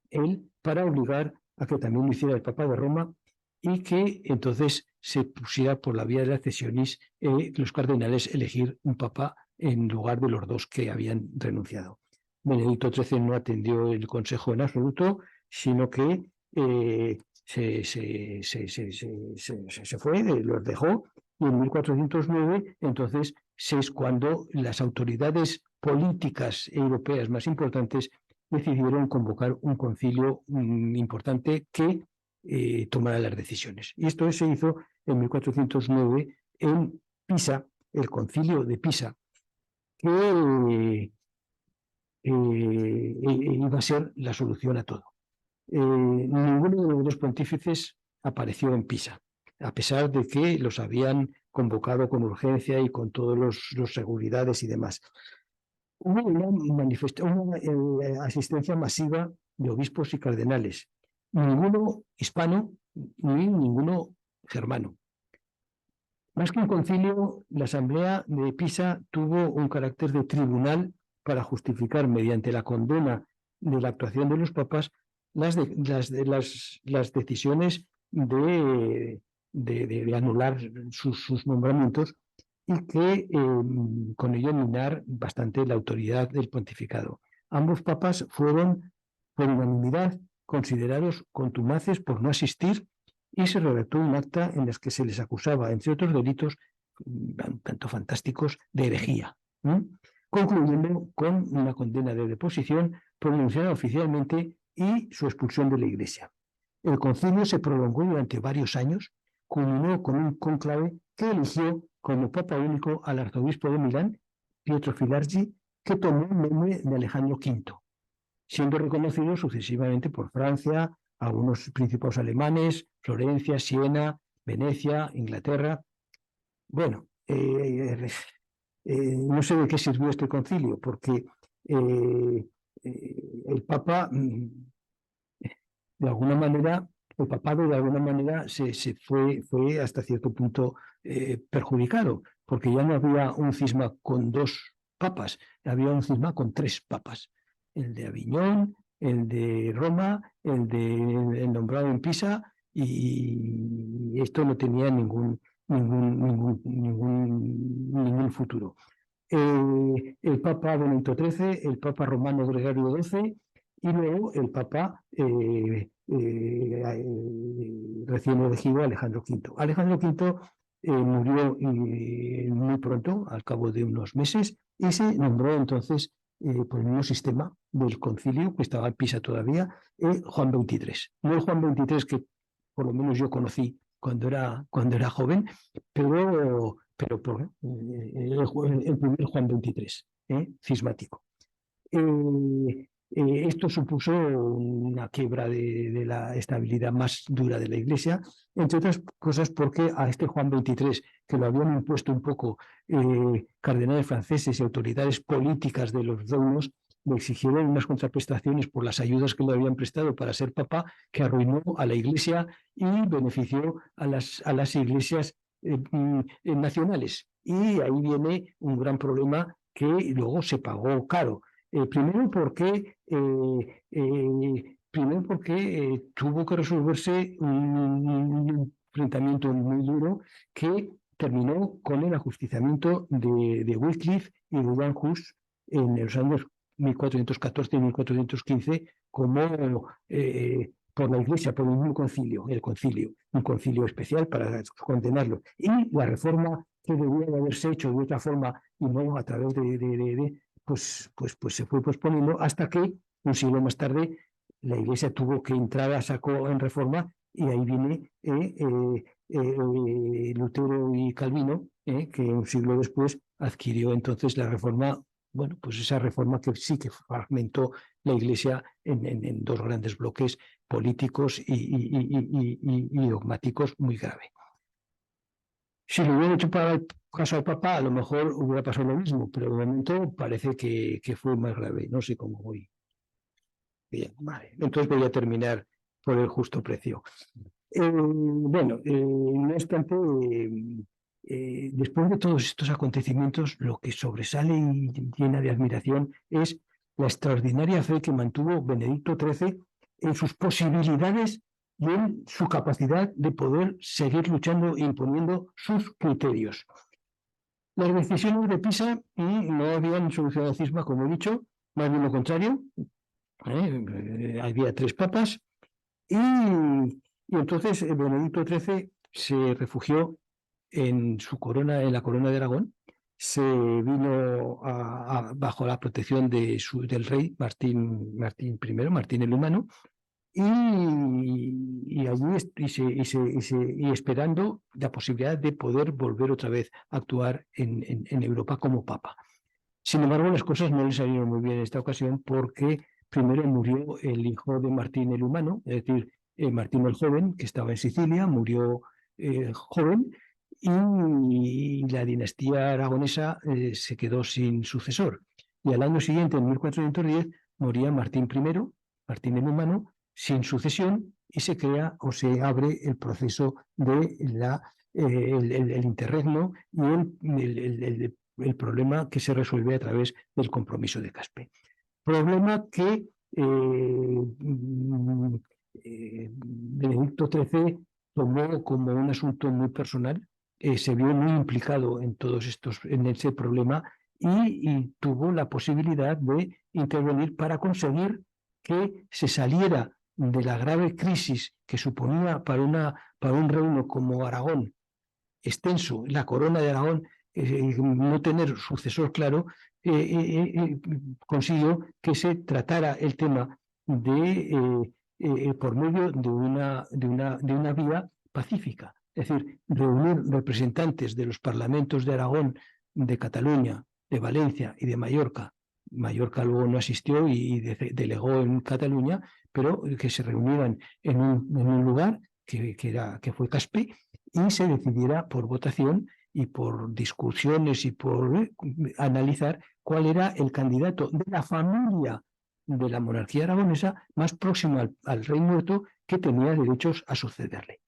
él para obligar a que también lo hiciera el Papa de Roma y que entonces se pusiera por la vía de la cesionis los cardenales elegir un papa en lugar de los dos que habían renunciado. Benedicto XIII no atendió el consejo en absoluto, sino que se fue, los dejó, y en 1409 entonces es cuando las autoridades políticas europeas más importantes decidieron convocar un concilio importante que tomara las decisiones. Y esto se hizo en 1409 en Pisa, el concilio de Pisa, que iba a ser la solución a todo. Ninguno de los dos pontífices apareció en Pisa, a pesar de que los habían convocado con urgencia y con todos los seguridades y demás. Hubo una asistencia masiva de obispos y cardenales, ninguno hispano ni ninguno germano. Más que un concilio, la Asamblea de Pisa tuvo un carácter de tribunal para justificar mediante la condena de la actuación de los papas las decisiones de anular sus nombramientos y que con ello minar bastante la autoridad del pontificado. Ambos papas fueron por unanimidad considerados contumaces por no asistir y se redactó un acta en las que se les acusaba, entre otros delitos tanto fantásticos, de herejía, concluyendo con una condena de deposición pronunciada oficialmente y su expulsión de la Iglesia. El concilio se prolongó durante varios años, culminó con un cónclave que eligió como Papa único al arzobispo de Milán, Pietro Filargi, que tomó el nombre de Alejandro V, siendo reconocido sucesivamente por Francia, algunos principados alemanes, Florencia, Siena, Venecia, Inglaterra. Bueno, no sé de qué sirvió este concilio, porque el Papa, de alguna manera, el papado de alguna manera se fue hasta cierto punto perjudicado, porque ya no había un cisma con dos papas, había un cisma con tres papas, el de Aviñón, el de Roma, el nombrado en Pisa, y esto no tenía ningún futuro. El Papa Benedicto XIII, el Papa Romano Gregorio XII y luego el Papa recién elegido Alejandro V. Alejandro V murió muy pronto, al cabo de unos meses, y se nombró entonces por el mismo sistema del concilio, que estaba en Pisa todavía, Juan XXIII. No el Juan XXIII que por lo menos yo conocí cuando era joven, pero el primer Juan XXIII, cismático. Esto supuso una quiebra de la estabilidad más dura de la Iglesia, entre otras cosas porque a este Juan XXIII, que lo habían impuesto un poco cardenales franceses y autoridades políticas de los reinos, le exigieron unas contraprestaciones por las ayudas que le habían prestado para ser papa, que arruinó a la Iglesia y benefició a las iglesias nacionales. Y ahí viene un gran problema que luego se pagó caro. Primero porque tuvo que resolverse un enfrentamiento muy duro que terminó con el ajusticiamiento de Wycliffe y de Jan Hus en los años 1414 y 1415 como por la Iglesia, por el mismo concilio, un concilio especial para condenarlo. Y la reforma que debía de haberse hecho de otra forma y no a través pues se fue posponiendo hasta que un siglo más tarde la Iglesia tuvo que entrar a saco en reforma y ahí viene Lutero y Calvino, que un siglo después adquirió entonces la reforma, bueno, pues esa reforma que sí que fragmentó la Iglesia en dos grandes bloques políticos y dogmáticos muy grave. Si le hubiera hecho caso al Papa, a lo mejor hubiera pasado lo mismo, pero de momento parece que fue más grave. No sé cómo voy. Bien, vale. Entonces voy a terminar por el justo precio. Bueno, no obstante, después de todos estos acontecimientos, lo que sobresale y llena de admiración es la extraordinaria fe que mantuvo Benedicto XIII en sus posibilidades y en su capacidad de poder seguir luchando e imponiendo sus criterios. Las decisiones de Pisa no habían solucionado el cisma, como he dicho, más bien lo contrario. Había 3 papas y entonces Benedicto XIII se refugió en su corona, en la corona de Aragón, se vino bajo la protección del rey Martín I, Martín el Humano, y allí esperando la posibilidad de poder volver otra vez a actuar en Europa como papa. Sin embargo, las cosas no le salieron muy bien en esta ocasión porque primero murió el hijo de Martín el Humano, es decir, Martín el Joven, que estaba en Sicilia, murió joven, y la dinastía aragonesa se quedó sin sucesor. Y al año siguiente, en 1410, moría Martín I, Martín el Humano, sin sucesión, y se crea o se abre el proceso de el interregno y el problema que se resuelve a través del compromiso de Caspe. Problema que Benedicto XIII tomó como un asunto muy personal, se vio muy implicado en ese problema y tuvo la posibilidad de intervenir para conseguir que se saliera de la grave crisis que suponía para un reino como Aragón, extenso, la corona de Aragón, no tener sucesor claro, consiguió que se tratara el tema por medio de una vía pacífica, es decir, reunir representantes de los parlamentos de Aragón, de Cataluña, de Valencia y de Mallorca. Mallorca luego no asistió y delegó en Cataluña, pero que se reunieran en un lugar que fue Caspe, y se decidiera por votación y por discusiones y por analizar cuál era el candidato de la familia de la monarquía aragonesa más próximo al rey muerto, que tenía derechos a sucederle.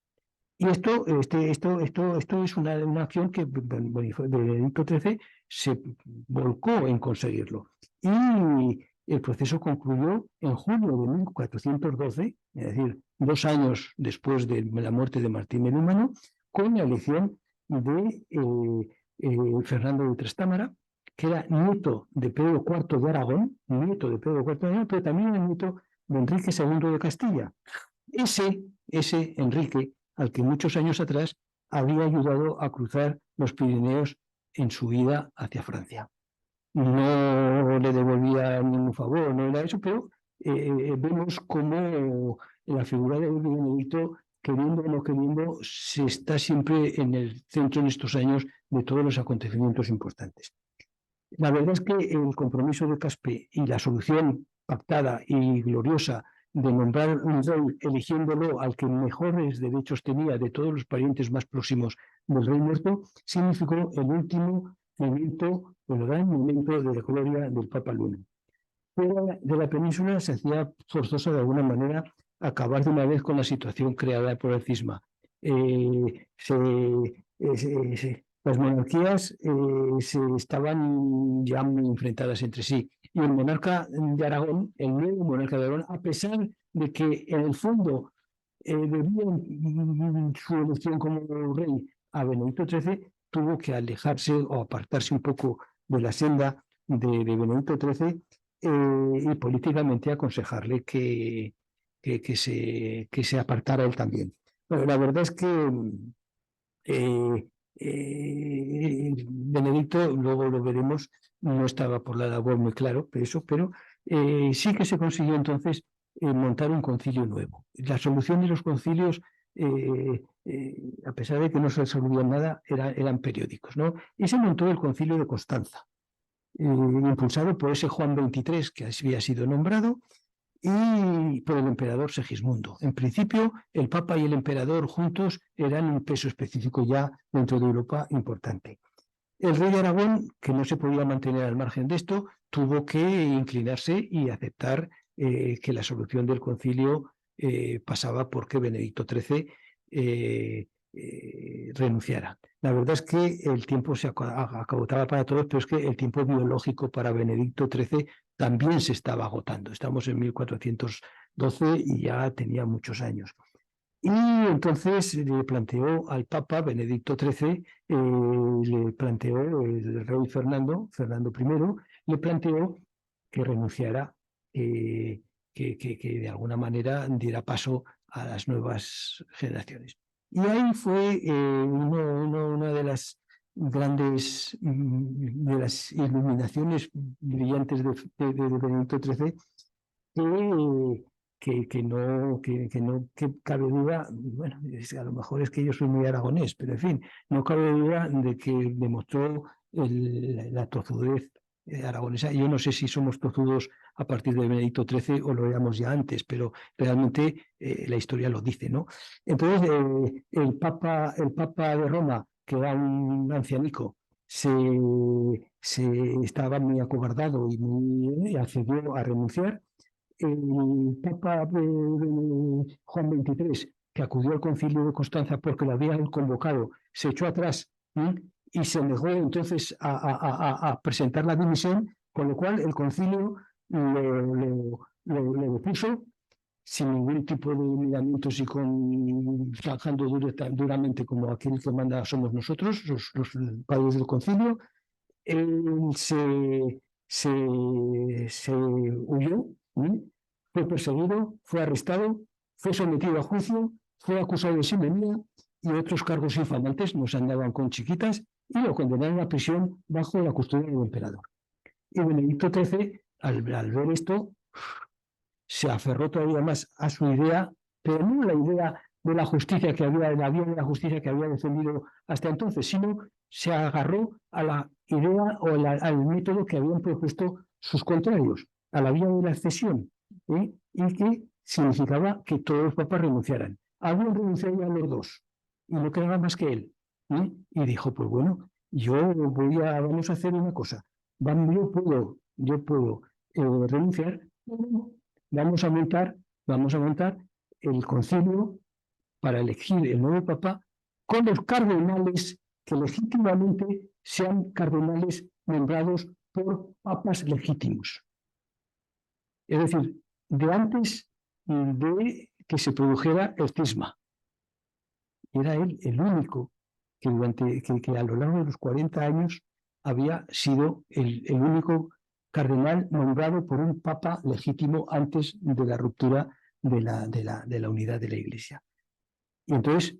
Y esto es una acción que Benedicto XIII se volcó en conseguirlo. Y el proceso concluyó en junio de 1412, es decir, 2 años después de la muerte de Martín el Humano, con la elección de Fernando de Trastámara, que era nieto de Pedro IV de Aragón, pero también era nieto de Enrique II de Castilla. Ese Enrique, al que muchos años atrás había ayudado a cruzar los Pirineos en su ida hacia Francia. No le devolvía ningún favor, no era eso, pero vemos cómo la figura de Benedicto, queriendo o no queriendo, se está siempre en el centro en estos años de todos los acontecimientos importantes. La verdad es que el compromiso de Caspe y la solución pactada y gloriosa de nombrar un rey eligiéndolo al que mejores derechos tenía de todos los parientes más próximos del rey muerto, significó el último momento, el gran momento de la gloria del Papa Luna. Fuera de la península se hacía forzoso de alguna manera acabar de una vez con la situación creada por el cisma. Las monarquías se estaban ya muy enfrentadas entre sí, y el monarca de Aragón, el nuevo monarca de Aragón, a pesar de que en el fondo debían su elección como rey a Benedicto XIII, tuvo que alejarse o apartarse un poco de la senda de Benedicto XIII y políticamente aconsejarle que se apartara él también. Bueno, la verdad es que Benedicto, luego lo veremos, no estaba por la labor muy claro, pero sí que se consiguió entonces montar un concilio nuevo. La solución de los concilios a pesar de que no se resolvía nada, eran periódicos, ¿no? Y se montó el Concilio de Constanza, impulsado por ese Juan XXIII que había sido nombrado y por el emperador Segismundo. En principio, el Papa y el emperador juntos eran un peso específico ya dentro de Europa importante. El rey de Aragón, que no se podía mantener al margen de esto, tuvo que inclinarse y aceptar que la solución del concilio pasaba porque Benedicto XIII renunciara. La verdad es que el tiempo se acabotaba para todos, pero es que el tiempo biológico para Benedicto XIII también se estaba agotando. Estamos en 1412 y ya tenía muchos años. Y entonces le planteó al Papa Benedicto XIII, le planteó el rey Fernando I, le planteó que renunciara, que de alguna manera diera paso a las nuevas generaciones. Y ahí fue una de las grandes, de las iluminaciones brillantes de Benedicto XIII, que no cabe duda, bueno, a lo mejor es que yo soy muy aragonés, pero en fin, no cabe duda de que demostró la tozudez aragonesa. Yo no sé si somos tozudos a partir de Benedicto XIII o lo éramos ya antes, pero realmente la historia lo dice, ¿no? Entonces, el Papa de Roma, que era un ancianico, estaba muy acobardado y accedió a renunciar. El Papa Juan XXIII, que acudió al Concilio de Constanza porque lo habían convocado, se echó atrás y se negó entonces a presentar la dimisión, con lo cual el concilio lo puso sin ningún tipo de miramientos y trabajando duramente como aquel que manda somos nosotros, los padres del concilio. Él se huyó, fue perseguido, fue arrestado, fue sometido a juicio, fue acusado de simonía y otros cargos infamantes, nos andaban con chiquitas, y lo condenaron a prisión bajo la custodia del emperador. Y Benedicto XIII, al ver esto, se aferró todavía más a su idea, pero no la idea de la justicia que había, la vía de la justicia que había defendido hasta entonces, sino se agarró a la idea o al método que habían propuesto sus contrarios, a la vía de la cesión, y que significaba que todos los papas renunciaran. Habían renunciado a los dos, y no quedaba más que él. Y dijo, pues bueno, vamos a hacer una cosa, yo puedo renunciar, vamos a montar el concilio para elegir el nuevo papa con los cardenales que legítimamente sean cardenales nombrados por papas legítimos. Es decir, de antes de que se produjera el cisma. Era él el único que a lo largo de los 40 años había sido el único cardenal nombrado por un papa legítimo antes de la ruptura de la unidad de la Iglesia. Y entonces,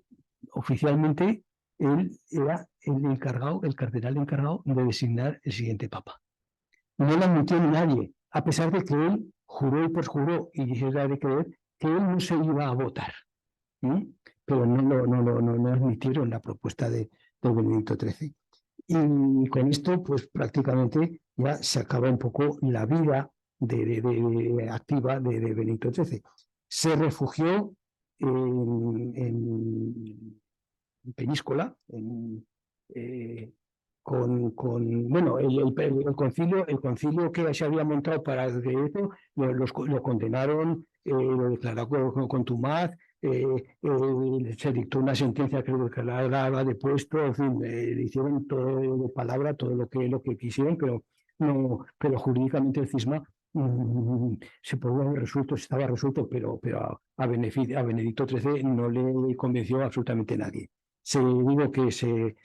oficialmente, él era el cardenal encargado de designar el siguiente papa. No lo admitió nadie, a pesar de que él juró y perjuró, y era de creer que él no se iba a votar. Pero no admitieron la propuesta de Benedicto XIII. Y con esto, pues prácticamente ya se acaba un poco la vida activa de Benedicto XIII. Se refugió en Peñíscola, bueno, el concilio que se había montado para eso, lo condenaron, lo declaró contumaz, se dictó una sentencia que lo declaraba depuesto, en fin, le hicieron todo de palabra, todo lo que quisieron, pero jurídicamente el cisma se podía haber resuelto, estaba resuelto, pero a Benedicto XIII no le convenció absolutamente nadie. Digo que se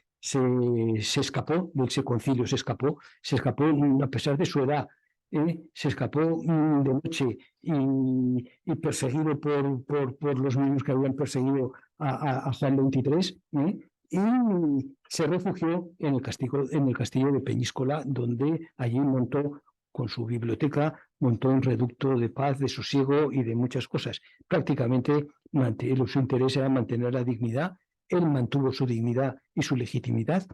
escapó de ese concilio, se escapó a pesar de su edad, se escapó de noche y perseguido por los mismos que habían perseguido a Juan XXIII, y se refugió en el castillo de Peñíscola, donde allí montó con su biblioteca, montó un reducto de paz, de sosiego y de muchas cosas. Prácticamente su interés era mantener la dignidad. Él mantuvo su dignidad y su legitimidad,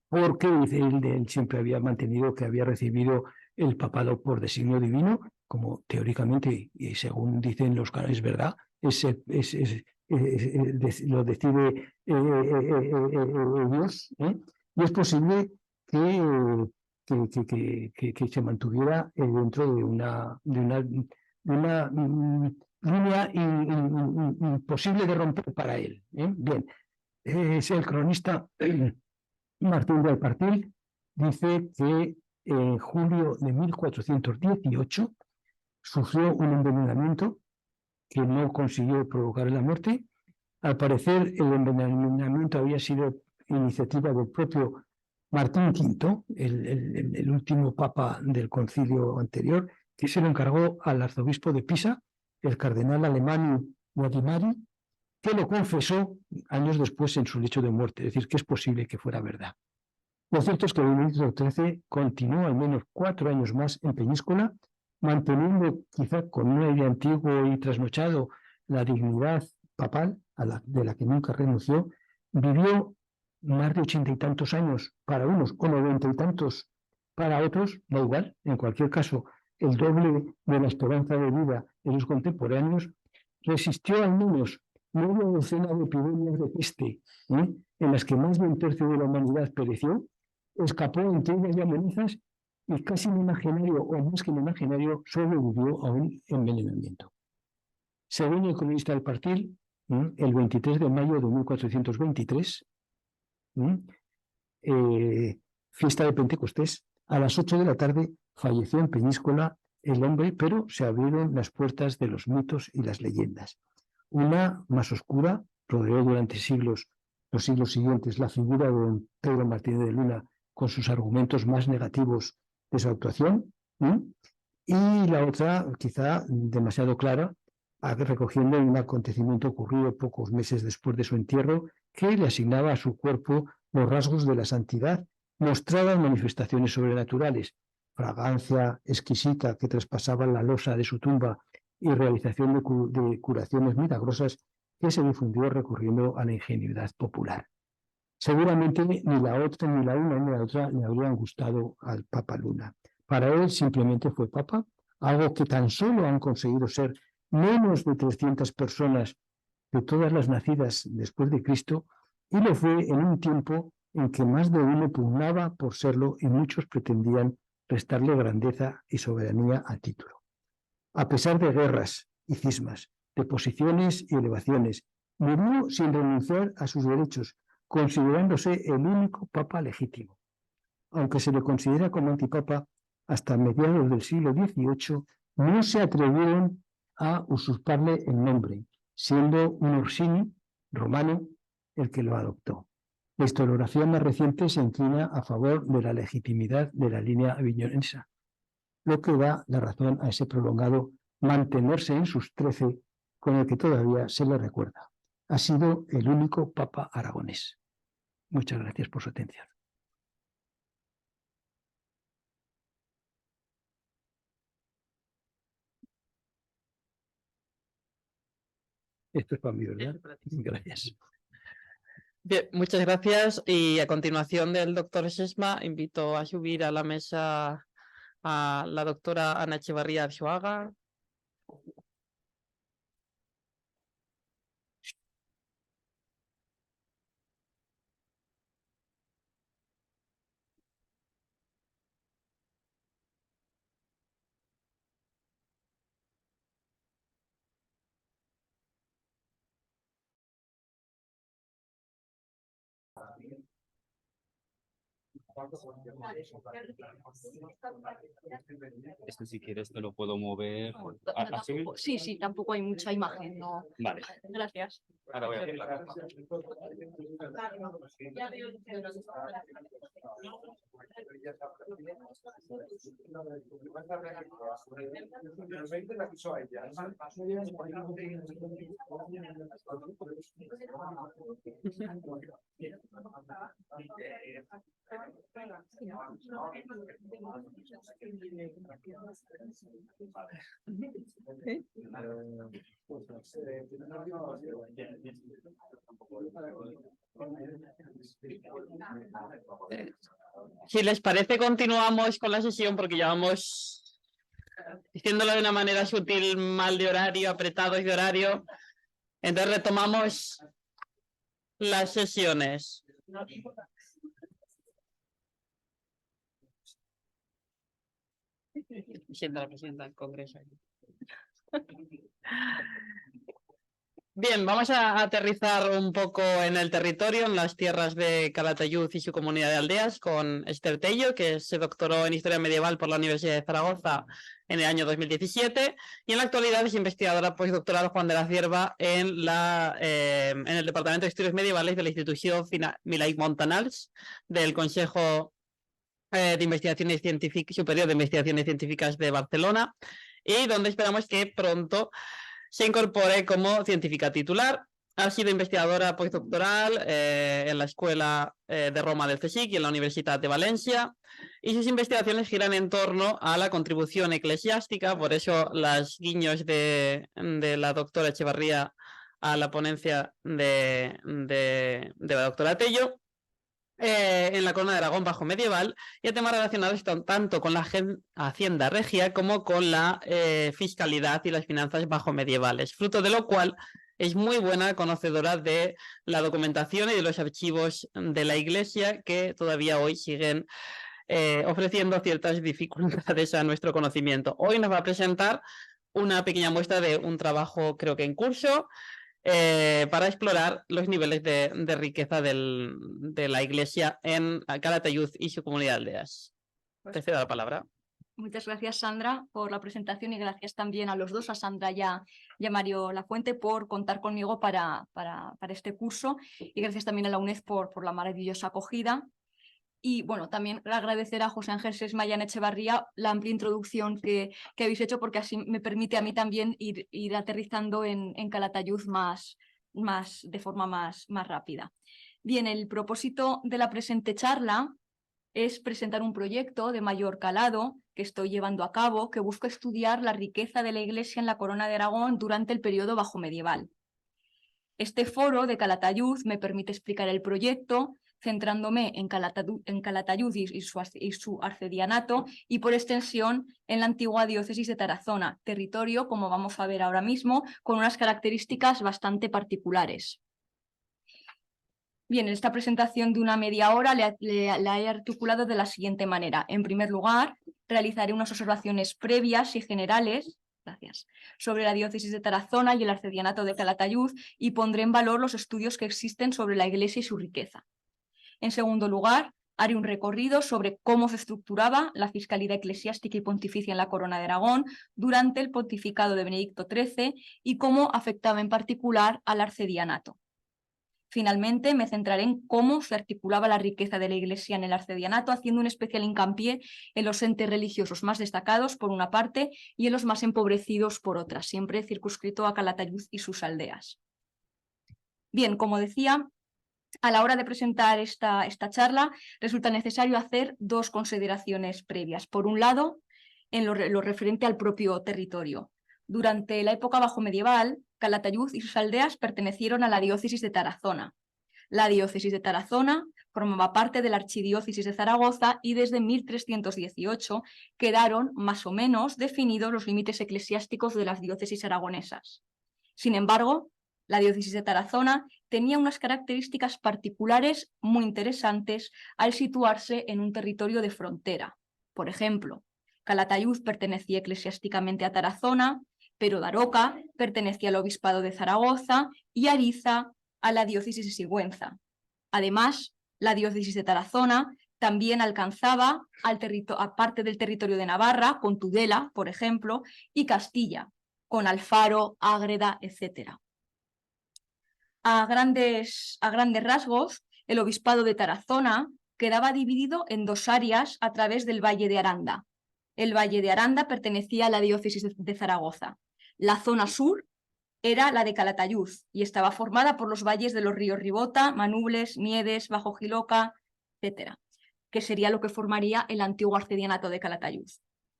porque él siempre había mantenido que había recibido el papado por designio divino, como teóricamente, y según dicen los cánones, es verdad, lo decide Dios, y es posible que se mantuviera dentro de una línea imposible de romper para él. Bien, es el cronista Martín del Partil, dice que en julio de 1418 sufrió un envenenamiento que no consiguió provocar la muerte. Al parecer, el envenenamiento había sido iniciativa del propio Martín V, el último papa del concilio anterior, que se lo encargó al arzobispo de Pisa, el cardenal alemán Guadimari, que lo confesó años después en su lecho de muerte, es decir, que es posible que fuera verdad. Lo cierto es que Benedicto XIII continuó al menos 4 años más en Peñíscola, manteniendo quizá con un aire antiguo y trasnochado la dignidad papal, de la que nunca renunció. Vivió más de 80 y tantos años para unos o 90 y tantos para otros, da igual, en cualquier caso, el doble de la esperanza de vida de los contemporáneos. Resistió al menos media docena de epidemias de peste, en las que más de un tercio de la humanidad pereció. Escapó entre ellas y amenazas, y casi en imaginario, o más que en imaginario, sobrevivió a un envenenamiento. Según el cronista del Partil, el 23 de mayo de 1423, fiesta de Pentecostés, a las 8 de la tarde falleció en Peñíscola el hombre, pero se abrieron las puertas de los mitos y las leyendas. Una más oscura rodeó durante los siglos siguientes, la figura de don Pedro Martínez de Luna, con sus argumentos más negativos de su actuación, y la otra, quizá demasiado clara, recogiendo un acontecimiento ocurrido pocos meses después de su entierro, que le asignaba a su cuerpo los rasgos de la santidad, mostraban manifestaciones sobrenaturales, fragancia exquisita que traspasaba la losa de su tumba y realización de curaciones milagrosas que se difundió recurriendo a la ingenuidad popular. Seguramente ni la otra, ni la una ni la otra le habrían gustado al Papa Luna. Para él simplemente fue Papa, algo que tan solo han conseguido ser menos de 300 personas de todas las nacidas después de Cristo, y lo fue en un tiempo en que más de uno pugnaba por serlo y muchos pretendían restarle grandeza y soberanía al título. A pesar de guerras y cismas, de posiciones y elevaciones, murió sin renunciar a sus derechos, considerándose el único papa legítimo. Aunque se le considera como antipapa, hasta mediados del siglo XVIII no se atrevieron a usurparle el nombre, siendo un Orsini romano el que lo adoptó. La historiografía más reciente se inclina a favor de la legitimidad de la línea aviñonense, lo que da la razón a ese prolongado mantenerse en sus 13, con el que todavía se le recuerda. Ha sido el único papa aragonés. Muchas gracias por su atención. Esto es para mí, ¿verdad? Gracias. Bien, muchas gracias. Y a continuación del doctor Sesma, invito a subir a la mesa a la doctora Ana Echevarría Arzuaga. Esto si quieres te lo puedo mover. ¿Así? Sí, sí, tampoco hay mucha imagen, ¿no? Vale. Gracias. Ahora voy a hacer Si les parece, continuamos con la sesión porque llevamos, diciéndolo de una manera sutil, mal de horario, apretados de horario. Entonces retomamos las sesiones. Siendo la presidenta del Congreso. Bien, vamos a aterrizar un poco en el territorio, en las tierras de Calatayud y su comunidad de aldeas, con Esther Tello, que se doctoró en Historia Medieval por la Universidad de Zaragoza en el año 2017, y en la actualidad es investigadora postdoctoral Juan de la Cierva en el Departamento de Estudios Medievales de la Institución Milay Montanals del Consejo de Investigaciones Superior de Investigaciones Científicas de Barcelona, y donde esperamos que pronto se incorpore como científica titular. Ha sido investigadora postdoctoral en la Escuela de Roma del CSIC y en la Universidad de Valencia, y sus investigaciones giran en torno a la contribución eclesiástica, por eso las guiños de la doctora Echevarría a la ponencia de la doctora Tello, en la Corona de Aragón bajo medieval, y a temas relacionados tanto con la hacienda regia como con la fiscalidad y las finanzas bajo medievales, fruto de lo cual es muy buena conocedora de la documentación y de los archivos de la Iglesia, que todavía hoy siguen ofreciendo ciertas dificultades a nuestro conocimiento. Hoy nos va a presentar una pequeña muestra de un trabajo, creo que en curso, para explorar los niveles de riqueza de la Iglesia en Calatayud y su comunidad de aldeas. Te cedo la palabra. Muchas gracias, Sandra, por la presentación, y gracias también a los dos, a Sandra y a Mario Lafuente, por contar conmigo para este curso, y gracias también a la UNED por la maravillosa acogida. Y bueno, también agradecer a José Ángel Sesma y a Echevarría la amplia introducción que habéis hecho, porque así me permite a mí también ir aterrizando en Calatayud de forma más rápida. Bien, el propósito de la presente charla es presentar un proyecto de mayor calado que estoy llevando a cabo, que busca estudiar la riqueza de la Iglesia en la Corona de Aragón durante el periodo bajo medieval. Este foro de Calatayud me permite explicar el proyecto, centrándome en Calatayud y su arcedianato, y por extensión en la antigua diócesis de Tarazona, territorio, como vamos a ver ahora mismo, con unas características bastante particulares. Bien, esta presentación de una media hora la he articulado de la siguiente manera. En primer lugar, realizaré unas observaciones previas y generales sobre la diócesis de Tarazona y el arcedianato de Calatayud, y pondré en valor los estudios que existen sobre la Iglesia y su riqueza. En segundo lugar, haré un recorrido sobre cómo se estructuraba la fiscalidad eclesiástica y pontificia en la Corona de Aragón durante el pontificado de Benedicto XIII y cómo afectaba en particular al arcedianato. Finalmente, me centraré en cómo se articulaba la riqueza de la Iglesia en el arcedianato, haciendo un especial hincapié en los entes religiosos más destacados, por una parte, y en los más empobrecidos, por otra, siempre circunscrito a Calatayud y sus aldeas. Bien, como decía, a la hora de presentar esta charla, resulta necesario hacer dos consideraciones previas. Por un lado, en lo referente al propio territorio. Durante la época bajo medieval, Calatayud y sus aldeas pertenecieron a la diócesis de Tarazona. La diócesis de Tarazona formaba parte de la archidiócesis de Zaragoza, y desde 1318 quedaron más o menos definidos los límites eclesiásticos de las diócesis aragonesas. Sin embargo, la diócesis de Tarazona tenía unas características particulares muy interesantes al situarse en un territorio de frontera. Por ejemplo, Calatayud pertenecía eclesiásticamente a Tarazona, pero Daroca pertenecía al obispado de Zaragoza y Ariza a la diócesis de Sigüenza. Además, la diócesis de Tarazona también alcanzaba a parte del territorio de Navarra, con Tudela, por ejemplo, y Castilla, con Alfaro, Ágreda, etc. A grandes rasgos, el obispado de Tarazona quedaba dividido en dos áreas a través del Valle de Aranda. El Valle de Aranda pertenecía a la diócesis de Zaragoza. La zona sur era la de Calatayud y estaba formada por los valles de los ríos Ribota, Manubles, Miedes, Bajo Giloca, etc. que sería lo que formaría el antiguo arcedianato de Calatayud.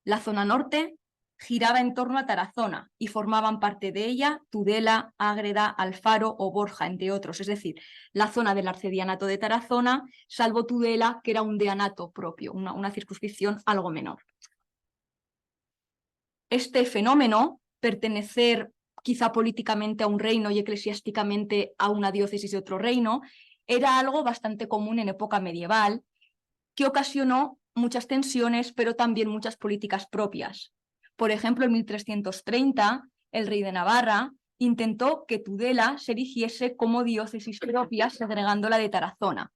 La zona norte giraba en torno a Tarazona y formaban parte de ella Tudela, Ágreda, Alfaro o Borja, entre otros, es decir, la zona del arcedianato de Tarazona, salvo Tudela, que era un deanato propio, una circunscripción algo menor. Este fenómeno, pertenecer quizá políticamente a un reino y eclesiásticamente a una diócesis de otro reino, era algo bastante común en época medieval, que ocasionó muchas tensiones, pero también muchas políticas propias. Por ejemplo, en 1330, el rey de Navarra intentó que Tudela se erigiese como diócesis propia, segregándola de Tarazona.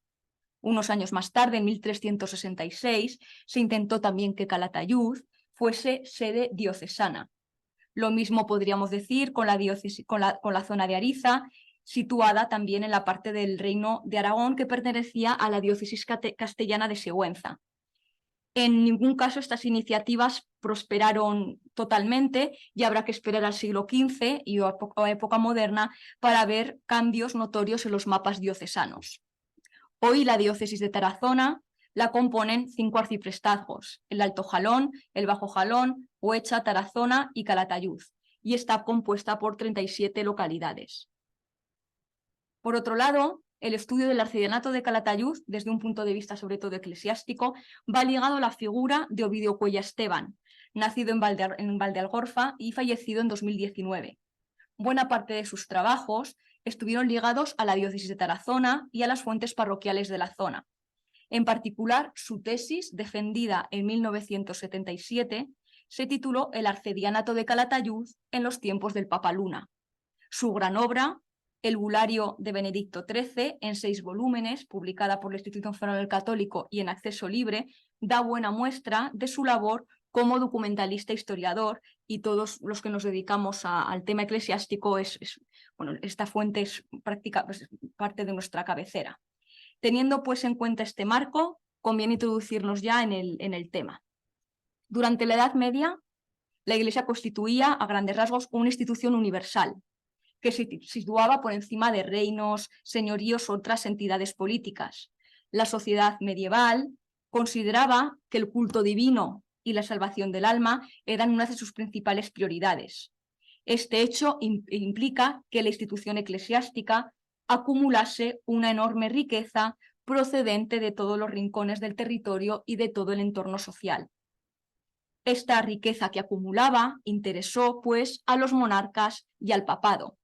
Unos años más tarde, en 1366, se intentó también que Calatayud fuese sede diocesana. Lo mismo podríamos decir con la zona de Ariza, situada también en la parte del Reino de Aragón que pertenecía a la diócesis castellana de Sigüenza. En ningún caso estas iniciativas prosperaron totalmente y habrá que esperar al siglo XV y a época moderna para ver cambios notorios en los mapas diocesanos. Hoy la diócesis de Tarazona la componen 5 arciprestazgos: el Alto Jalón, el Bajo Jalón, Huecha, Tarazona y Calatayud, y está compuesta por 37 localidades. Por otro lado, el estudio del arcedianato de Calatayud, desde un punto de vista sobre todo eclesiástico, va ligado a la figura de Ovidio Cuella Esteban, nacido en Valdealgorfa y fallecido en 2019. Buena parte de sus trabajos estuvieron ligados a la diócesis de Tarazona y a las fuentes parroquiales de la zona. En particular, su tesis, defendida en 1977, se tituló El arcedianato de Calatayud en los tiempos del Papa Luna. Su gran obra, El Bulario de Benedicto XIII, en 6 volúmenes, publicada por la Institución Federal Católico y en acceso libre, da buena muestra de su labor como documentalista historiador, y todos los que nos dedicamos al tema eclesiástico, bueno, esta fuente es parte de nuestra cabecera. Teniendo pues en cuenta este marco, conviene introducirnos ya en el tema. Durante la Edad Media, la Iglesia constituía a grandes rasgos una institución universal, que se situaba por encima de reinos, señoríos u otras entidades políticas. La sociedad medieval consideraba que el culto divino y la salvación del alma eran una de sus principales prioridades. Este hecho implica que la institución eclesiástica acumulase una enorme riqueza procedente de todos los rincones del territorio y de todo el entorno social. Esta riqueza que acumulaba interesó, pues, a los monarcas y al papado.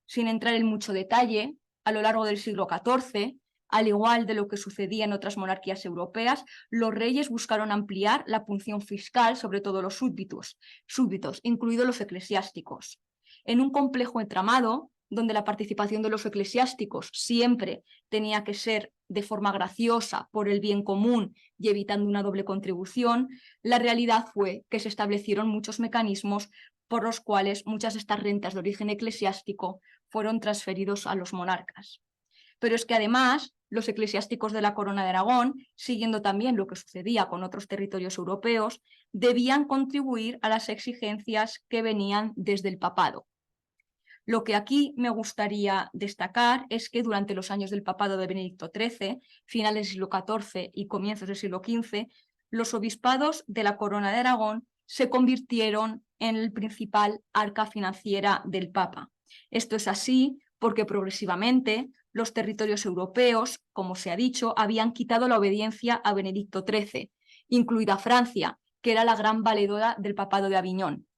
Sin entrar en mucho detalle, a lo largo del siglo XIV, al igual de lo que sucedía en otras monarquías europeas, los reyes buscaron ampliar la punción fiscal sobre todos los súbditos, incluidos los eclesiásticos. En un complejo entramado, donde la participación de los eclesiásticos siempre tenía que ser de forma graciosa por el bien común y evitando una doble contribución, la realidad fue que se establecieron muchos mecanismos por los cuales muchas de estas rentas de origen eclesiástico fueron transferidos a los monarcas. Pero es que además los eclesiásticos de la Corona de Aragón, siguiendo también lo que sucedía con otros territorios europeos, debían contribuir a las exigencias que venían desde el papado. Lo que aquí me gustaría destacar es que durante los años del papado de Benedicto XIII, finales del siglo XIV y comienzos del siglo XV, los obispados de la Corona de Aragón se convirtieron en el principal arca financiera del Papa. Esto es así porque progresivamente los territorios europeos, como se ha dicho, habían quitado la obediencia a Benedicto XIII, incluida Francia, que era la gran valedora del papado de Aviñón,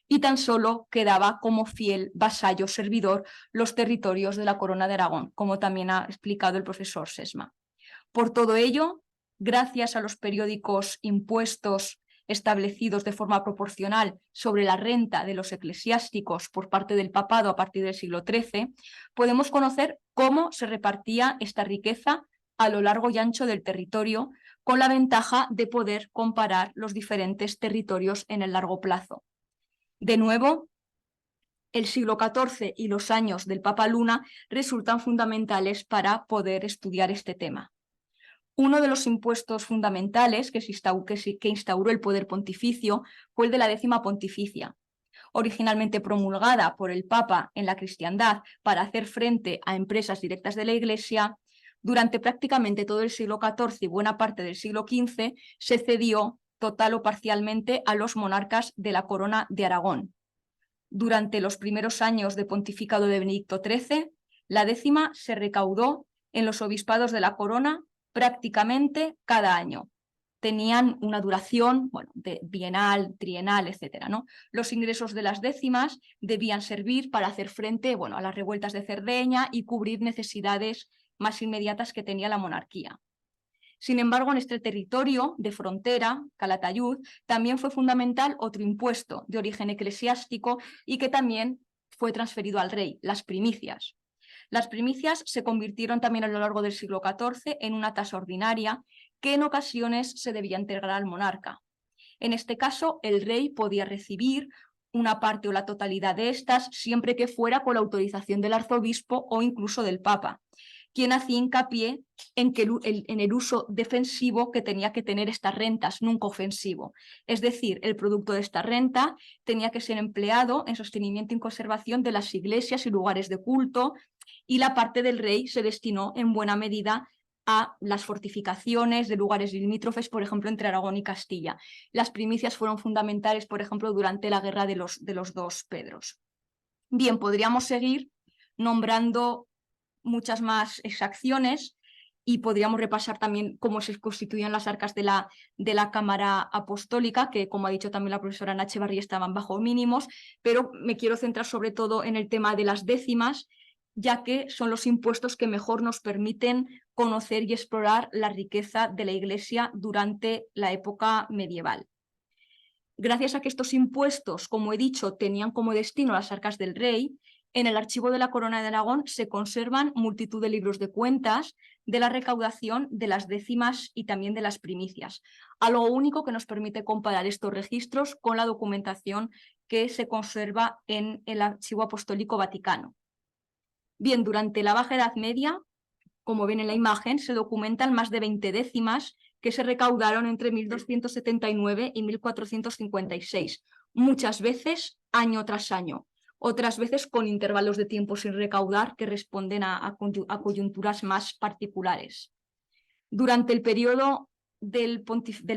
y tan solo quedaba como fiel vasallo servidor los territorios de la Corona de Aragón, como también ha explicado el profesor Sesma. Por todo ello, gracias a los periódicos impuestos establecidos de forma proporcional sobre la renta de los eclesiásticos por parte del papado a partir del siglo XIII, podemos conocer cómo se repartía esta riqueza a lo largo y ancho del territorio, con la ventaja de poder comparar los diferentes territorios en el largo plazo. De nuevo, el siglo XIV y los años del Papa Luna resultan fundamentales para poder estudiar este tema. Uno de los impuestos fundamentales que instauró el poder pontificio fue el de la 10ª pontificia. Originalmente promulgada por el Papa en la cristiandad para hacer frente a empresas directas de la Iglesia, Durante prácticamente todo el siglo XIV y buena parte del siglo XV se cedió total o parcialmente a los monarcas de la Corona de Aragón. Durante los primeros años de pontificado de Benedicto XIII, la décima se recaudó en los obispados de la Corona prácticamente cada año. Tenían una duración de bienal, trienal, etc., ¿no? Los ingresos de las décimas debían servir para hacer frente a las revueltas de Cerdeña y cubrir necesidades más inmediatas que tenía la monarquía. Sin embargo, en este territorio de frontera, Calatayud, también fue fundamental otro impuesto de origen eclesiástico y que también fue transferido al rey, las primicias. Las primicias se convirtieron también a lo largo del siglo XIV en una tasa ordinaria que en ocasiones se debía integrar al monarca. En este caso, el rey podía recibir una parte o la totalidad de estas siempre que fuera con la autorización del arzobispo o incluso del papa, quien hacía hincapié en el uso defensivo que tenía que tener estas rentas, nunca ofensivo. Es decir, el producto de esta renta tenía que ser empleado en sostenimiento y conservación de las iglesias y lugares de culto, y la parte del rey se destinó en buena medida a las fortificaciones de lugares limítrofes, por ejemplo, entre Aragón y Castilla. Las primicias fueron fundamentales, por ejemplo, durante la guerra de los dos Pedros. Bien, podríamos seguir nombrando muchas más exacciones y podríamos repasar también cómo se constituían las arcas de la Cámara Apostólica, que, como ha dicho también la profesora Ana Echevarría, estaban bajo mínimos, pero me quiero centrar sobre todo en el tema de las décimas, ya que son los impuestos que mejor nos permiten conocer y explorar la riqueza de la Iglesia durante la época medieval. Gracias a que estos impuestos, como he dicho, tenían como destino las arcas del rey, en el archivo de la Corona de Aragón se conservan multitud de libros de cuentas de la recaudación de las décimas y también de las primicias, algo único que nos permite comparar estos registros con la documentación que se conserva en el Archivo Apostólico Vaticano. Bien, durante la Baja Edad Media, como ven en la imagen, se documentan más de 20 décimas que se recaudaron entre 1279 y 1456, muchas veces año tras año, otras veces con intervalos de tiempo sin recaudar que responden a coyunturas más particulares. Durante el periodo del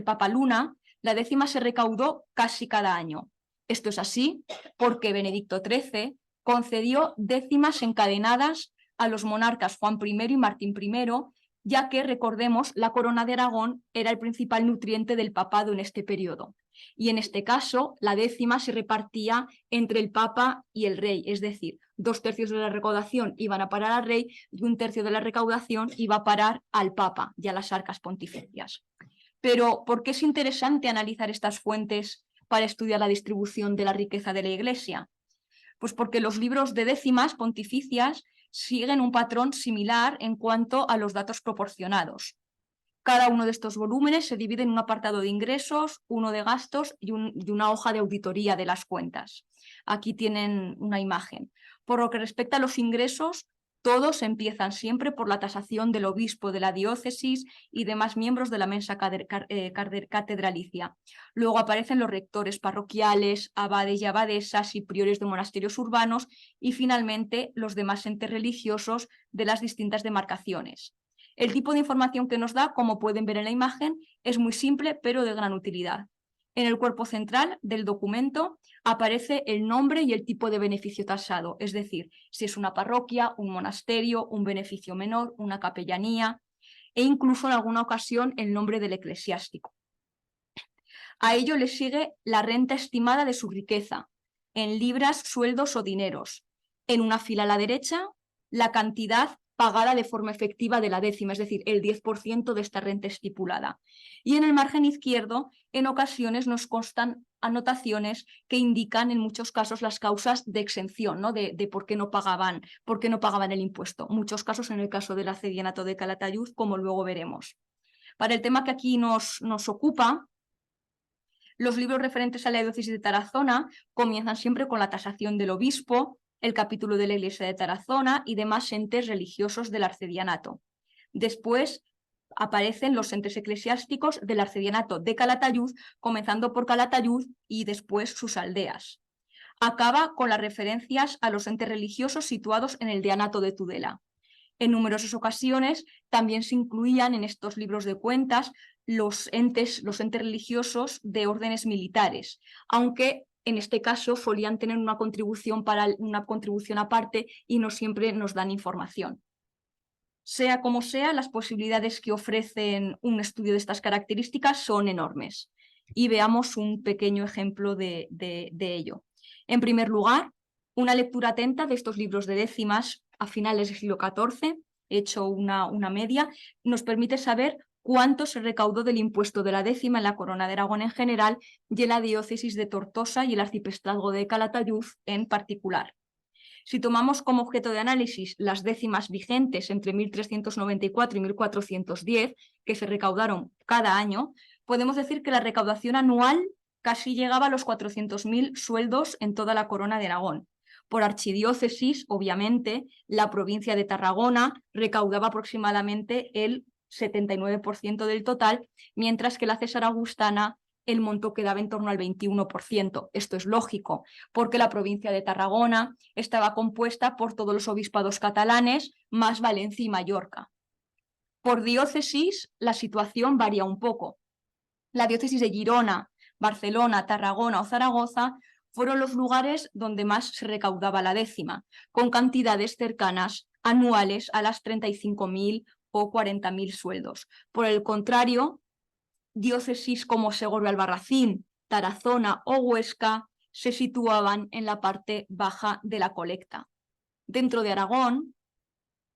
Papa Luna, la décima se recaudó casi cada año. Esto es así porque Benedicto XIII concedió décimas encadenadas a los monarcas Juan I y Martín I, ya que, recordemos, la Corona de Aragón era el principal nutriente del papado en este periodo. Y en este caso, la décima se repartía entre el papa y el rey, es decir, 2/3 de la recaudación iban a parar al rey y 1/3 de la recaudación iba a parar al papa y a las arcas pontificias. Pero, ¿por qué es interesante analizar estas fuentes para estudiar la distribución de la riqueza de la Iglesia? Pues porque los libros de décimas pontificias siguen un patrón similar en cuanto a los datos proporcionados. Cada uno de estos volúmenes se divide en un apartado de ingresos, uno de gastos y una hoja de auditoría de las cuentas. Aquí tienen una imagen. Por lo que respecta a los ingresos, todos empiezan siempre por la tasación del obispo de la diócesis y demás miembros de la mensa catedralicia. Luego aparecen los rectores parroquiales, abades y abadesas y priores de monasterios urbanos y finalmente los demás entes religiosos de las distintas demarcaciones. El tipo de información que nos da, como pueden ver en la imagen, es muy simple pero de gran utilidad. En el cuerpo central del documento aparece el nombre y el tipo de beneficio tasado, es decir, si es una parroquia, un monasterio, un beneficio menor, una capellanía e incluso en alguna ocasión el nombre del eclesiástico. A ello le sigue la renta estimada de su riqueza, en libras, sueldos o dineros. En una fila a la derecha, la cantidad pagada de forma efectiva de la décima, es decir, el 10% de esta renta estipulada. Y en el margen izquierdo, en ocasiones nos constan anotaciones que indican en muchos casos las causas de exención, ¿no? de por qué no pagaban el impuesto. Muchos casos en el caso del arcedianato de Calatayud, como luego veremos. Para el tema que aquí nos ocupa, los libros referentes a la diócesis de Tarazona comienzan siempre con la tasación del obispo, el capítulo de la Iglesia de Tarazona y demás entes religiosos del arcedianato. Después aparecen los entes eclesiásticos del arcedianato de Calatayud, comenzando por Calatayud y después sus aldeas. Acaba con las referencias a los entes religiosos situados en el deanato de Tudela. En numerosas ocasiones también se incluían en estos libros de cuentas los entes religiosos de órdenes militares, aunque en este caso solían tener una contribución aparte y no siempre nos dan información. Sea como sea, las posibilidades que ofrecen un estudio de estas características son enormes. Y veamos un pequeño ejemplo de ello. En primer lugar, una lectura atenta de estos libros de décimas a finales del siglo XIV, he hecho una media, nos permite saber cuánto se recaudó del impuesto de la décima en la Corona de Aragón en general y en la diócesis de Tortosa y el arciprestazgo de Calatayud en particular. Si tomamos como objeto de análisis las décimas vigentes entre 1394 y 1410, que se recaudaron cada año, podemos decir que la recaudación anual casi llegaba a los 400.000 sueldos en toda la Corona de Aragón. Por archidiócesis, obviamente, la provincia de Tarragona recaudaba aproximadamente el 79% del total, mientras que la cesaragustana el monto quedaba en torno al 21%. Esto es lógico, porque la provincia de Tarragona estaba compuesta por todos los obispados catalanes, más Valencia y Mallorca. Por diócesis, la situación varía un poco. La diócesis de Girona, Barcelona, Tarragona o Zaragoza fueron los lugares donde más se recaudaba la décima, con cantidades cercanas anuales a las 35.000 o 40.000 sueldos. Por el contrario, diócesis como Segovia-Albarracín, Tarazona o Huesca se situaban en la parte baja de la colecta. Dentro de Aragón,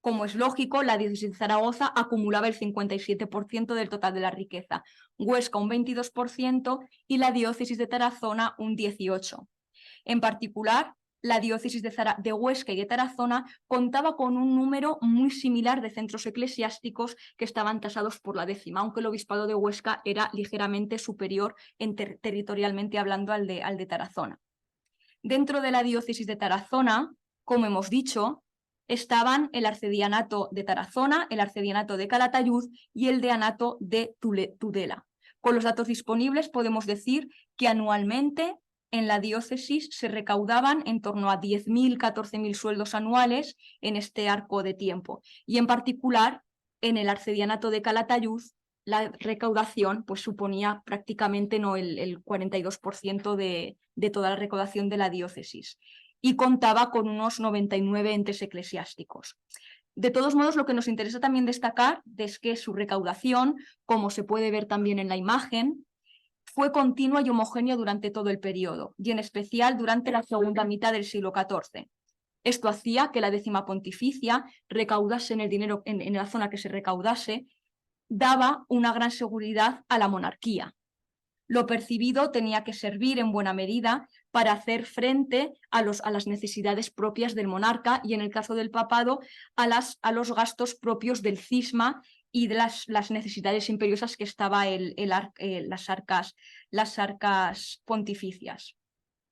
como es lógico, la diócesis de Zaragoza acumulaba el 57% del total de la riqueza, Huesca un 22% y la diócesis de Tarazona un 18%. En particular, la diócesis de Huesca y de Tarazona contaba con un número muy similar de centros eclesiásticos que estaban tasados por la décima, aunque el obispado de Huesca era ligeramente superior territorialmente hablando al de Tarazona. Dentro de la diócesis de Tarazona, como hemos dicho, estaban el arcedianato de Tarazona, el arcedianato de Calatayud y el deanato de Tudela. Con los datos disponibles podemos decir que anualmente en la diócesis se recaudaban en torno a 10.000, 14.000 sueldos anuales en este arco de tiempo. Y en particular, en el arcedianato de Calatayud, la recaudación pues, suponía prácticamente el 42% de toda la recaudación de la diócesis. Y contaba con unos 99 entes eclesiásticos. De todos modos, lo que nos interesa también destacar es que su recaudación, como se puede ver también en la imagen, fue continua y homogénea durante todo el periodo, y en especial durante la segunda mitad del siglo XIV. Esto hacía que la décima pontificia recaudase en el dinero en la zona que se recaudase, daba una gran seguridad a la monarquía. Lo percibido tenía que servir en buena medida para hacer frente a las necesidades propias del monarca y, en el caso del papado, a los gastos propios del cisma y de las necesidades imperiosas que estaba las arcas pontificias.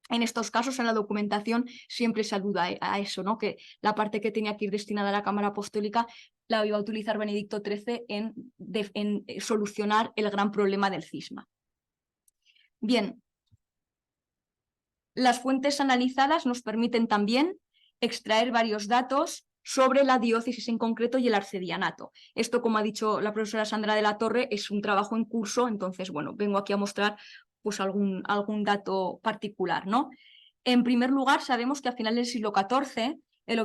En estos casos, en la documentación, siempre se aluda a eso, ¿no? Que la parte que tenía que ir destinada a la Cámara Apostólica la iba a utilizar Benedicto XIII en solucionar el gran problema del cisma. Bien, las fuentes analizadas nos permiten también extraer varios datos sobre la diócesis en concreto y el arcedianato. Esto, como ha dicho la profesora Sandra de la Torre, es un trabajo en curso, entonces, bueno, vengo aquí a mostrar pues, algún dato particular, ¿no? En primer lugar, sabemos que a finales del siglo XIV el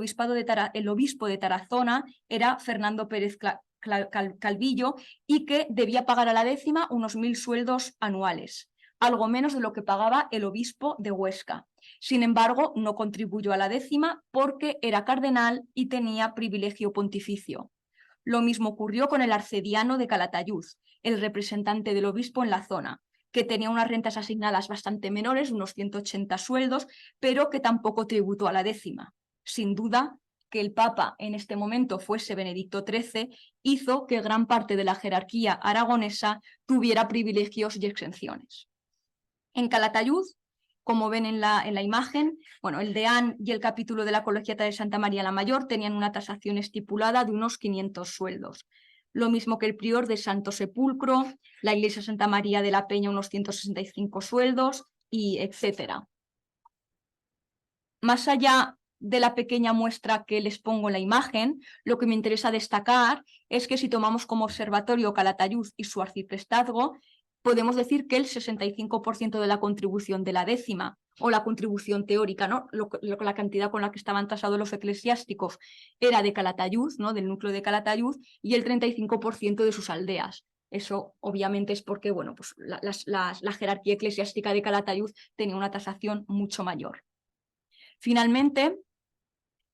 obispo de Tarazona era Fernando Pérez Calvillo y que debía pagar a la décima unos 1.000 sueldos anuales, algo menos de lo que pagaba el obispo de Huesca. Sin embargo, no contribuyó a la décima porque era cardenal y tenía privilegio pontificio. Lo mismo ocurrió con el arcediano de Calatayud, el representante del obispo en la zona, que tenía unas rentas asignadas bastante menores, unos 180 sueldos, pero que tampoco tributó a la décima. Sin duda, que el Papa en este momento fuese Benedicto XIII hizo que gran parte de la jerarquía aragonesa tuviera privilegios y exenciones. En Calatayud, como ven en la imagen, bueno, el deán y el capítulo de la Colegiata de Santa María la Mayor tenían una tasación estipulada de unos 500 sueldos. Lo mismo que el prior de Santo Sepulcro, la iglesia Santa María de la Peña unos 165 sueldos, y etcétera. Más allá de la pequeña muestra que les pongo en la imagen, lo que me interesa destacar es que si tomamos como observatorio Calatayud y su arciprestazgo, podemos decir que el 65% de la contribución de la décima o la contribución teórica, ¿no? La cantidad con la que estaban tasados los eclesiásticos era de Calatayud, ¿no? Del núcleo de Calatayud, y el 35% de sus aldeas. Eso obviamente es porque bueno, pues la jerarquía eclesiástica de Calatayud tenía una tasación mucho mayor. Finalmente,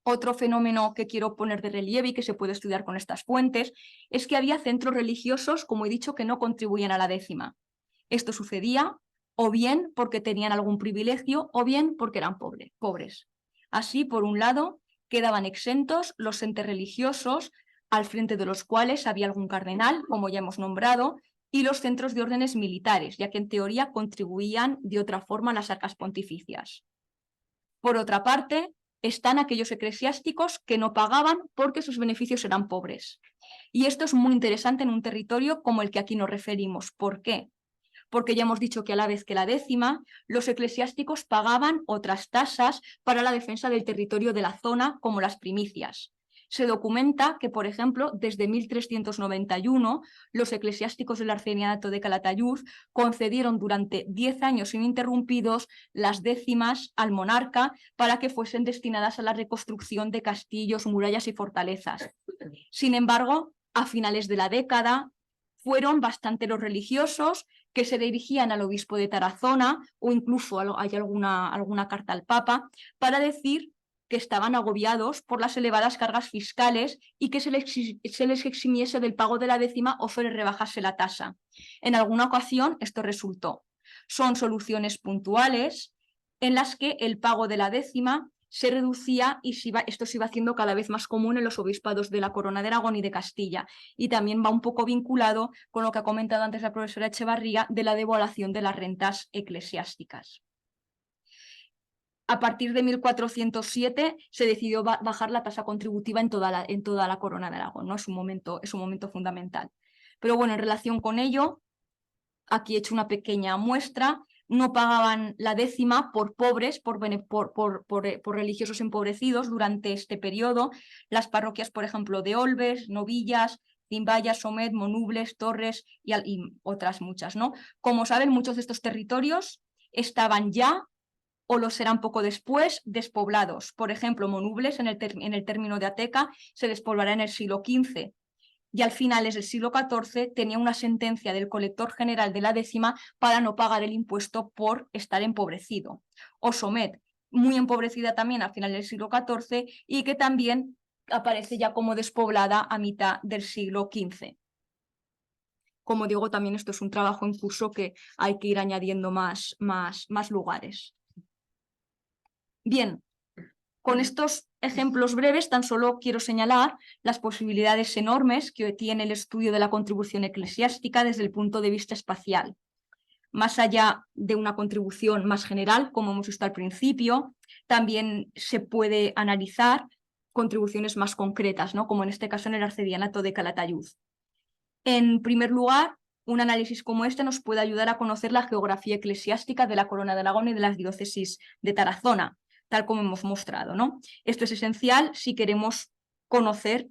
otro fenómeno que quiero poner de relieve y que se puede estudiar con estas fuentes es que había centros religiosos, como he dicho, que no contribuían a la décima. Esto sucedía o bien porque tenían algún privilegio o bien porque eran pobres. Así, por un lado, quedaban exentos los entes religiosos, al frente de los cuales había algún cardenal, como ya hemos nombrado, y los centros de órdenes militares, ya que en teoría contribuían de otra forma a las arcas pontificias. Por otra parte, están aquellos eclesiásticos que no pagaban porque sus beneficios eran pobres. Y esto es muy interesante en un territorio como el que aquí nos referimos. ¿Por qué? Porque ya hemos dicho que a la vez que la décima, los eclesiásticos pagaban otras tasas para la defensa del territorio de la zona, como las primicias. Se documenta que, por ejemplo, desde 1391, los eclesiásticos del Arcedianato de Calatayud concedieron durante 10 años ininterrumpidos las décimas al monarca para que fuesen destinadas a la reconstrucción de castillos, murallas y fortalezas. Sin embargo, a finales de la década, fueron bastante los religiosos que se dirigían al obispo de Tarazona o incluso hay alguna carta al Papa para decir que estaban agobiados por las elevadas cargas fiscales y que se les eximiese del pago de la décima o se les rebajase la tasa. En alguna ocasión esto resultó. Son soluciones puntuales en las que el pago de la décima se reducía y esto se iba haciendo cada vez más común en los obispados de la Corona de Aragón y de Castilla. Y también va un poco vinculado con lo que ha comentado antes la profesora Echevarría de la devaluación de las rentas eclesiásticas. A partir de 1407 se decidió bajar la tasa contributiva en toda la Corona de Aragón, ¿no? Es un momento fundamental. Pero bueno, en relación con ello, aquí he hecho una pequeña muestra. No pagaban la décima por pobres, por religiosos empobrecidos durante este periodo. Las parroquias, por ejemplo, de Olves, Novillas, Zimbaya, Somet, Monubles, Torres y otras muchas, ¿no? Como saben, muchos de estos territorios estaban ya o lo serán poco después, despoblados. Por ejemplo, Monubles, en el término de Ateca, se despoblará en el siglo XV. Y al finales del siglo XIV tenía una sentencia del colector general de la décima para no pagar el impuesto por estar empobrecido. O Somet, muy empobrecida también al final del siglo XIV y que también aparece ya como despoblada a mitad del siglo XV. Como digo, también esto es un trabajo en curso que hay que ir añadiendo más lugares. Bien, con estos ejemplos breves tan solo quiero señalar las posibilidades enormes que tiene el estudio de la contribución eclesiástica desde el punto de vista espacial. Más allá de una contribución más general, como hemos visto al principio, también se puede analizar contribuciones más concretas, ¿no? Como en este caso en el Arcedianato de Calatayud. En primer lugar, un análisis como este nos puede ayudar a conocer la geografía eclesiástica de la Corona de Aragón y de las diócesis de Tarazona, tal como hemos mostrado, ¿no? Esto es esencial si queremos conocer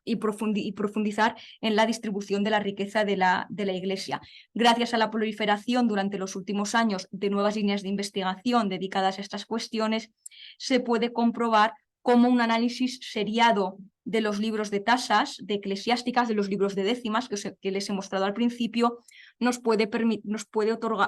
y profundizar en la distribución de la riqueza de la Iglesia. Gracias a la proliferación durante los últimos años de nuevas líneas de investigación dedicadas a estas cuestiones, se puede comprobar cómo un análisis seriado de los libros de tasas, de eclesiásticas, de los libros de décimas que les he mostrado al principio, nos puede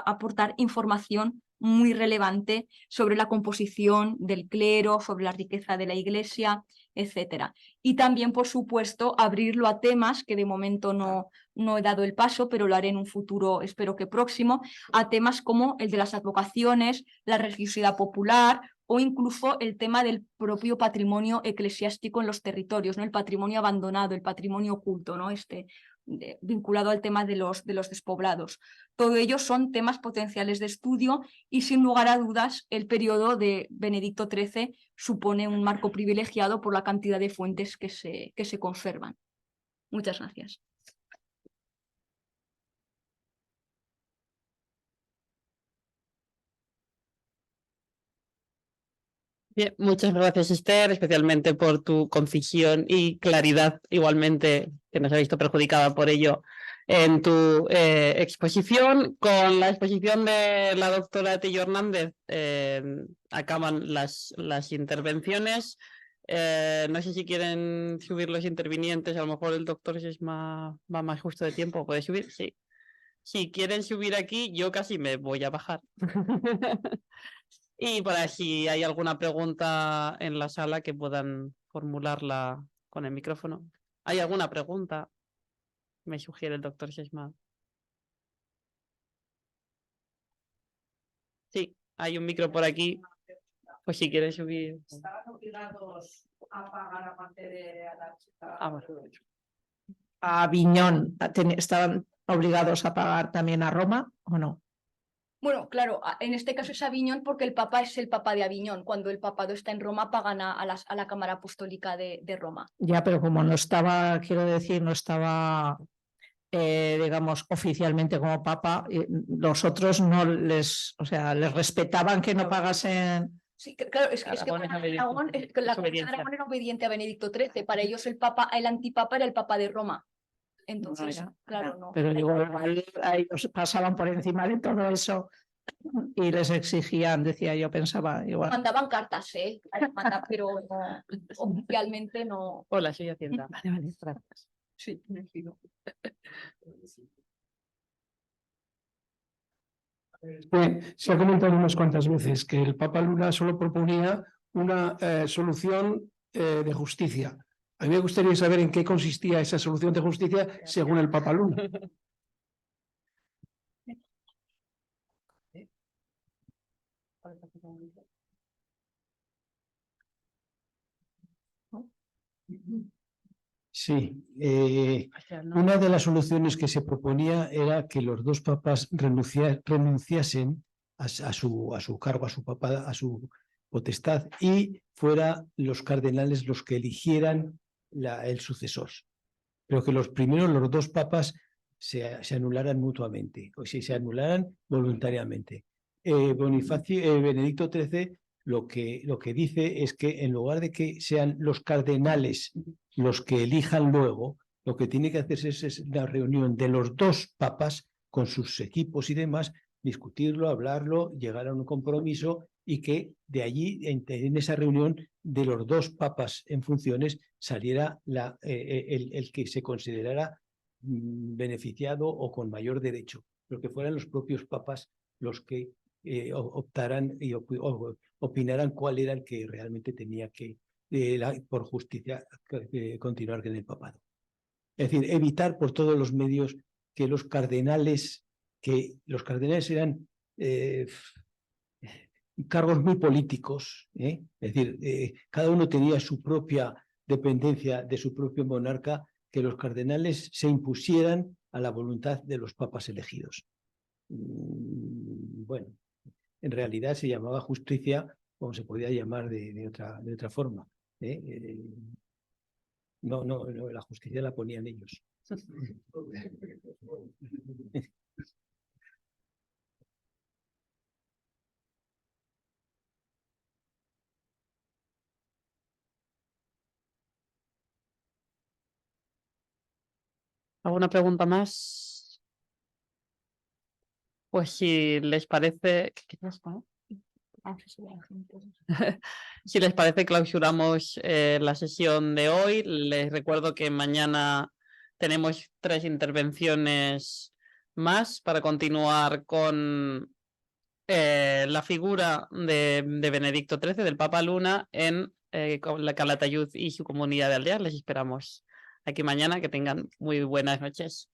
aportar información muy relevante sobre la composición del clero, sobre la riqueza de la Iglesia, etc. Y también, por supuesto, abrirlo a temas que de momento no he dado el paso, pero lo haré en un futuro, espero que próximo, a temas como el de las advocaciones, la religiosidad popular o incluso el tema del propio patrimonio eclesiástico en los territorios, ¿no? El patrimonio abandonado, el patrimonio oculto, ¿no? Vinculado al tema de los despoblados. Todo ello son temas potenciales de estudio y sin lugar a dudas el periodo de Benedicto XIII supone un marco privilegiado por la cantidad de fuentes que se conservan. Muchas gracias. Bien, muchas gracias, Esther, especialmente por tu concisión y claridad, igualmente, que nos ha visto perjudicada por ello en tu exposición. Con la exposición de la doctora Tillo Hernández acaban las intervenciones. No sé si quieren subir los intervinientes, a lo mejor el doctor Sesma va más justo de tiempo, ¿puede subir? Sí. Si quieren subir aquí, yo casi me voy a bajar. Y para si hay alguna pregunta en la sala que puedan formularla con el micrófono. ¿Hay alguna pregunta? Me sugiere el doctor Sesma. Sí, hay un micro por aquí. Pues si quieren subir. ¿Estaban obligados a pagar aparte de la chica? Ah, bueno. A Aviñón, ¿estaban obligados a pagar también a Roma o no? Bueno, claro, en este caso es Aviñón porque el Papa es el Papa de Aviñón. Cuando el papado está en Roma, pagan a la Cámara Apostólica de Roma. Ya, pero como no estaba, quiero decir, no estaba, digamos, oficialmente como Papa, los otros no les, o sea, les respetaban que no pagasen. Sí, claro, es que Aragón es Aragón, obediente. la Es Corte de obediencia. Aragón era obediente a Benedicto XIII. Para ellos el Papa, el antipapa era el Papa de Roma. Entonces, Ya, claro, ya. no. Pero digo, igual a ellos pasaban por encima de todo eso y les exigían, decía yo, pensaba igual. Mandaban cartas, pero no, oficialmente no. Hola, soy Hacienda. Vale, vale, gracias. Sí, Se ha comentado unas cuantas veces que el Papa Luna solo proponía una solución de justicia. A mí me gustaría saber en qué consistía esa solución de justicia según el Papa Luna. Sí, una de las soluciones que se proponía era que los dos papas renunciasen a su cargo, a su papado, a su potestad, y fueran los cardenales los que eligieran el sucesor. Pero que los dos papas se anularan mutuamente, o si se anularan voluntariamente. Benedicto XIII lo que dice es que en lugar de que sean los cardenales los que elijan luego, lo que tiene que hacerse es una reunión de los dos papas con sus equipos y demás, discutirlo, hablarlo, llegar a un compromiso, y que de allí, en esa reunión de los dos papas en funciones, saliera el que se considerara beneficiado o con mayor derecho, pero que fueran los propios papas los que optaran y opinaran cuál era el que realmente tenía que, por justicia, continuar en el papado. Es decir, evitar por todos los medios que los cardenales eran cargos muy políticos, es decir, cada uno tenía su propia dependencia de su propio monarca, que los cardenales se impusieran a la voluntad de los papas elegidos. Bueno, en realidad se llamaba justicia, como se podía llamar de otra forma. No, la justicia la ponían ellos. ¿Alguna pregunta más? Pues si les parece... Si les parece, clausuramos la sesión de hoy. Les recuerdo que mañana tenemos 3 intervenciones más para continuar con la figura de Benedicto XIII, del Papa Luna, en la Calatayud y su comunidad de aldeas. Les esperamos aquí mañana. Que tengan muy buenas noches.